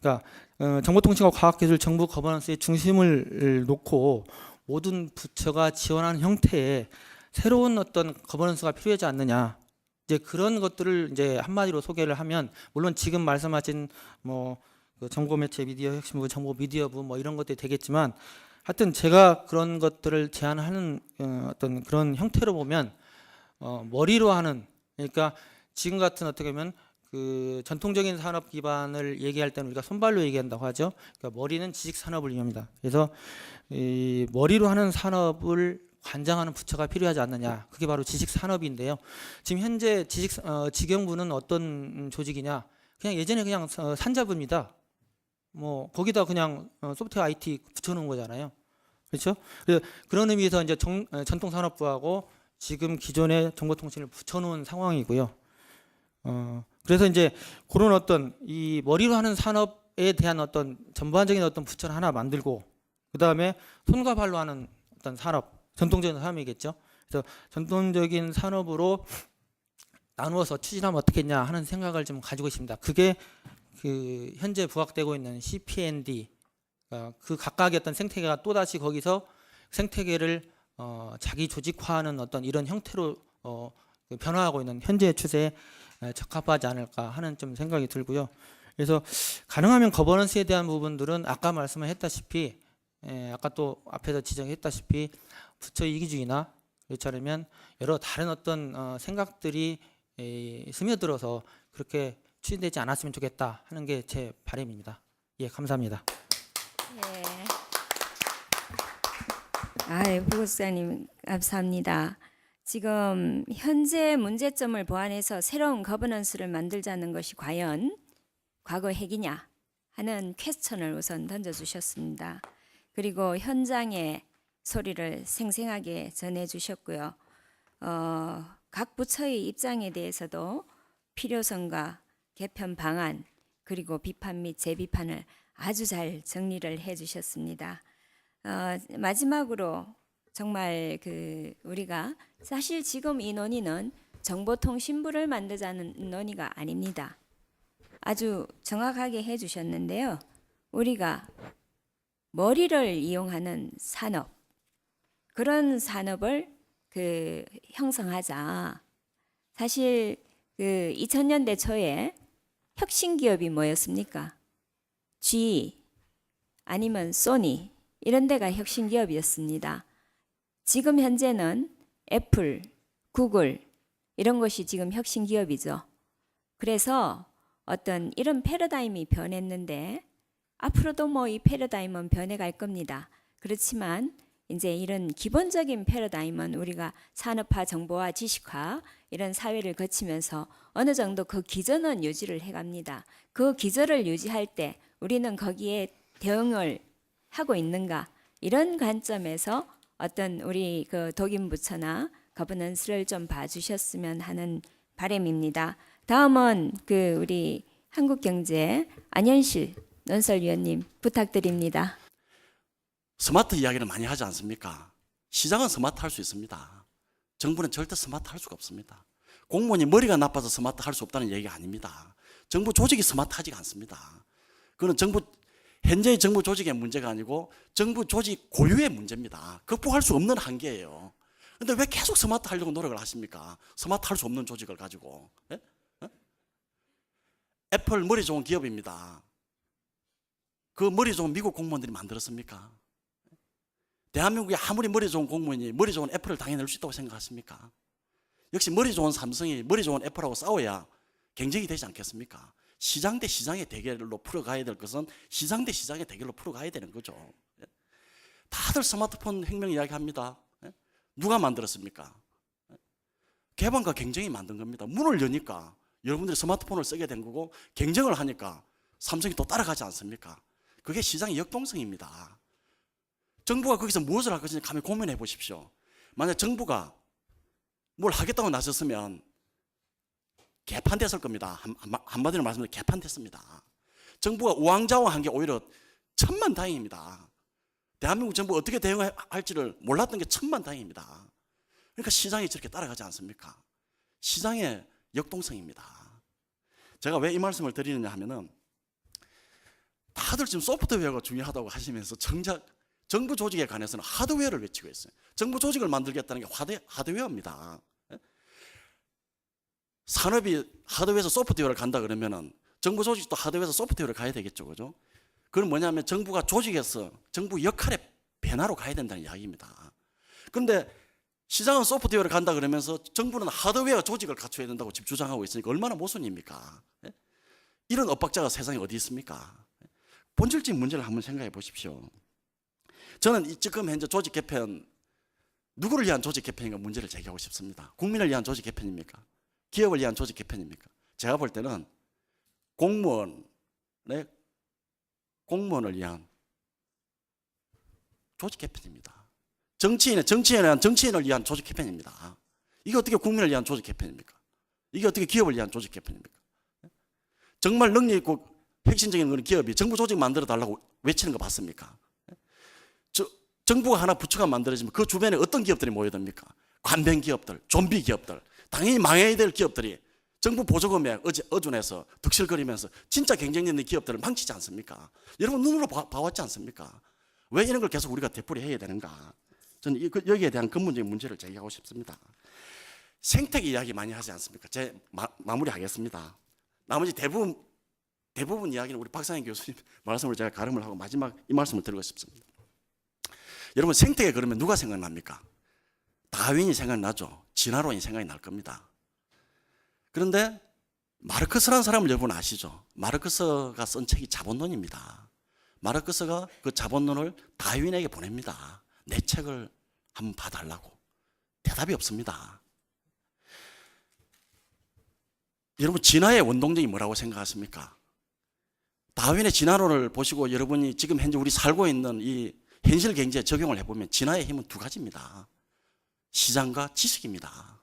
그러니까 정보통신과 과학기술 정부 거버넌스의 중심을 놓고 모든 부처가 지원하는 형태의 새로운 어떤 거버넌스가 필요하지 않느냐. 이제 그런 것들을 이제 한마디로 소개를 하면 물론 지금 말씀하신 그 정보매체 미디어 혁신부, 정보 미디어부 뭐 이런 것들이 되겠지만 하여튼 제가 그런 것들을 제안하는 어떤 그런 형태로 보면 머리로 하는 그러니까 지금 같은 어떻게 보면 그 전통적인 산업 기반을 얘기할 때는 우리가 손발로 얘기한다고 하죠. 그러니까 머리는 지식 산업을 의미합니다. 그래서 이 머리로 하는 산업을 관장하는 부처가 필요하지 않느냐. 그게 바로 지식 산업인데요. 지금 현재 직영부는 어떤 조직이냐? 그냥 예전에 그냥 산자부입니다. 뭐 거기다 그냥 소프트웨어 IT 붙여놓은 거잖아요. 그렇죠? 그래서 그런 의미에서 이제 전통산업부하고 지금 기존의 정보통신을 붙여놓은 상황이고요. 그래서 이제 그런 어떤 이 머리로 하는 산업에 대한 어떤 전반적인 어떤 부처를 하나 만들고 그 다음에 손과 발로 하는 어떤 산업, 전통적인 산업이겠죠. 그래서 전통적인 산업으로 나누어서 추진하면 어떻겠냐 하는 생각을 좀 가지고 있습니다. 그게 그 현재 부각되고 있는 CPND 그 각각의 어떤 생태계가 또 다시 거기서 생태계를 자기 조직화하는 어떤 이런 형태로 그 변화하고 있는 현재의 추세에 적합하지 않을까 하는 좀 생각이 들고요. 그래서 가능하면 거버넌스에 대한 부분들은 아까 말씀을 했다시피 아까 또 앞에서 지적했다시피 부처 이기주의나 그렇지 않으면 여러 다른 어떤 생각들이 스며들어서 그렇게 추진되지 않았으면 좋겠다 하는 게 제 바람입니다. 예, 감사합니다. 예. 아, 부국사님 감사합니다. 지금 현재 문제점을 보완해서 새로운 거버넌스를 만들자는 것이 과연 과거 핵이냐 하는 퀘스천을 우선 던져주셨습니다. 그리고 현장의 소리를 생생하게 전해주셨고요. 각 부처의 입장에 대해서도 필요성과 개편 방안 그리고 비판 및 재비판을 아주 잘 정리를 해주셨습니다. 마지막으로 정말 우리가 사실 지금 이 논의는 정보통신부를 만들자는 논의가 아닙니다. 아주 정확하게 해주셨는데요. 우리가 머리를 이용하는 산업, 그런 산업을 형성하자. 사실 2000년대 초에 혁신 기업이 뭐였습니까? G 아니면 소니 이런 데가 혁신 기업이었습니다. 지금 현재는 애플, 구글 이런 것이 지금 혁신 기업이죠. 그래서 어떤 이런 패러다임이 변했는데 앞으로도 뭐 이 패러다임은 변해갈 겁니다. 그렇지만 이제 이런 기본적인 패러다임은 우리가 산업화, 정보화, 지식화 이런 사회를 거치면서 어느 정도 그 기전은 유지를 해갑니다. 그 기전을 유지할 때 우리는 거기에 대응을 하고 있는가 이런 관점에서 어떤 우리 독임 부처나 거버넌스를 좀 봐주셨으면 하는 바람입니다. 다음은 우리 한국경제 안현실 논설위원님 부탁드립니다. 스마트 이야기를 많이 하지 않습니까? 시장은 스마트 할 수 있습니다. 정부는 절대 스마트 할 수가 없습니다. 공무원이 머리가 나빠서 스마트 할 수 없다는 얘기가 아닙니다. 정부 조직이 스마트 하지가 않습니다. 그건 현재의 정부 조직의 문제가 아니고 정부 조직 고유의 문제입니다. 극복할 수 없는 한계예요. 그런데 왜 계속 스마트 하려고 노력을 하십니까? 스마트 할 수 없는 조직을 가지고. 예? 애플 머리 좋은 기업입니다. 그 머리 좋은 미국 공무원들이 만들었습니까? 대한민국에 아무리 머리 좋은 공무원이 머리 좋은 애플을 당해낼 수 있다고 생각하십니까? 역시 머리 좋은 삼성이 머리 좋은 애플하고 싸워야 경쟁이 되지 않겠습니까? 시장 대 시장의 대결로 풀어가야 될 것은 시장 대 시장의 대결로 풀어가야 되는 거죠. 다들 스마트폰 혁명 이야기합니다. 누가 만들었습니까? 개방과 경쟁이 만든 겁니다. 문을 여니까 여러분들이 스마트폰을 쓰게 된 거고 경쟁을 하니까 삼성이 또 따라가지 않습니까? 그게 시장의 역동성입니다. 정부가 거기서 무엇을 할 것인지 감히 고민해 보십시오. 만약 정부가 뭘 하겠다고 나섰으면 개판됐을 겁니다. 한마디로 말씀드리면 개판됐습니다. 정부가 우왕좌왕한 게 오히려 천만다행입니다. 대한민국 정부가 어떻게 대응할지를 몰랐던 게 천만다행입니다. 그러니까 시장이 저렇게 따라가지 않습니까? 시장의 역동성입니다. 제가 왜 이 말씀을 드리느냐 하면은 다들 지금 소프트웨어가 중요하다고 하시면서 정작 정부 조직에 관해서는 하드웨어를 외치고 있어요. 정부 조직을 만들겠다는 게 하드웨어입니다. 산업이 하드웨어에서 소프트웨어를 간다 그러면은 정부 조직도 하드웨어에서 소프트웨어를 가야 되겠죠, 그죠? 그건 뭐냐면 정부가 조직에서 정부 역할의 변화로 가야 된다는 이야기입니다. 그런데 시장은 소프트웨어를 간다 그러면서 정부는 하드웨어 조직을 갖춰야 된다고 지금 주장하고 있으니까 얼마나 모순입니까? 이런 엇박자가 세상에 어디 있습니까? 본질적인 문제를 한번 생각해 보십시오. 저는 지금 현재 조직 개편, 누구를 위한 조직 개편인가 문제를 제기하고 싶습니다. 국민을 위한 조직 개편입니까? 기업을 위한 조직 개편입니까? 제가 볼 때는 공무원을 위한 조직 개편입니다. 정치인을 위한 조직 개편입니다. 이게 어떻게 국민을 위한 조직 개편입니까? 이게 어떻게 기업을 위한 조직 개편입니까? 정말 능력 있고 핵심적인 그런 기업이 정부 조직 만들어 달라고 외치는 거 봤습니까? 정부가 하나 부처가 만들어지면 그 주변에 어떤 기업들이 모여듭니까? 관변 기업들, 좀비 기업들, 당연히 망해야 될 기업들이 정부 보조금에 어준해서 득실거리면서 진짜 경쟁력 있는 기업들을 망치지 않습니까? 여러분 눈으로 봐왔지 않습니까? 왜 이런 걸 계속 우리가 되풀이해야 되는가? 저는 여기에 대한 근본적인 문제를 제기하고 싶습니다. 생태계 이야기 많이 하지 않습니까? 제 마무리하겠습니다. 나머지 대부분 이야기는 우리 박상현 교수님 말씀으로 제가 가름을 하고 마지막 이 말씀을 드리고 싶습니다. 여러분 생태계 그러면 누가 생각납니까? 다윈이 생각나죠. 진화론이 생각이 날 겁니다. 그런데 마르크스라는 사람을 여러분 아시죠? 마르크스가 쓴 책이 자본론입니다. 마르크스가 그 자본론을 다윈에게 보냅니다. 내 책을 한번 봐달라고. 대답이 없습니다. 여러분 진화의 원동력이 뭐라고 생각하십니까? 다윈의 진화론을 보시고 여러분이 지금 현재 우리 살고 있는 이 현실 경제에 적용을 해보면 진화의 힘은 두 가지입니다. 시장과 지식입니다.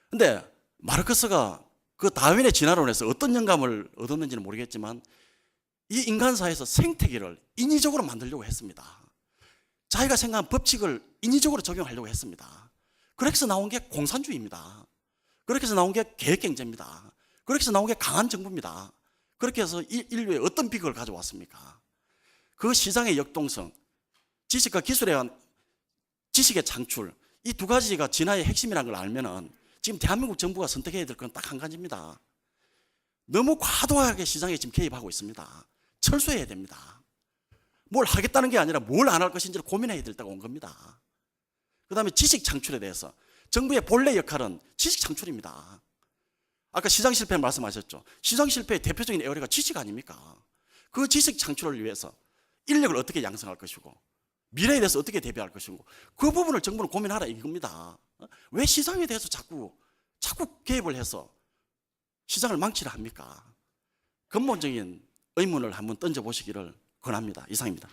근데 마르크스가 그 다윈의 진화론에서 어떤 영감을 얻었는지는 모르겠지만 이 인간사에서 생태계를 인위적으로 만들려고 했습니다. 자기가 생각한 법칙을 인위적으로 적용하려고 했습니다. 그렇게 해서 나온 게 공산주의입니다. 그렇게 해서 나온 게 계획경제입니다. 그렇게 해서 나온 게 강한 정부입니다. 그렇게 해서 인류에 어떤 비극을 가져왔습니까? 그 시장의 역동성, 지식과 기술에 의한 지식의 창출, 이 두 가지가 진화의 핵심이라는 걸 알면은 지금 대한민국 정부가 선택해야 될 건 딱 한 가지입니다. 너무 과도하게 시장에 지금 개입하고 있습니다. 철수해야 됩니다. 뭘 하겠다는 게 아니라 뭘 안 할 것인지를 고민해야 될 때가 온 겁니다. 그 다음에 지식 창출에 대해서 정부의 본래 역할은 지식 창출입니다. 아까 시장 실패 말씀하셨죠. 시장 실패의 대표적인 에어리가 지식 아닙니까? 그 지식 창출을 위해서 인력을 어떻게 양성할 것이고 미래에 대해서 어떻게 대비할 것이고 그 부분을 정부는 고민하라 이겁니다. 왜 시장에 대해서 자꾸 개입을 해서 시장을 망치려 합니까? 근본적인 의문을 한번 던져보시기를 권합니다. 이상입니다.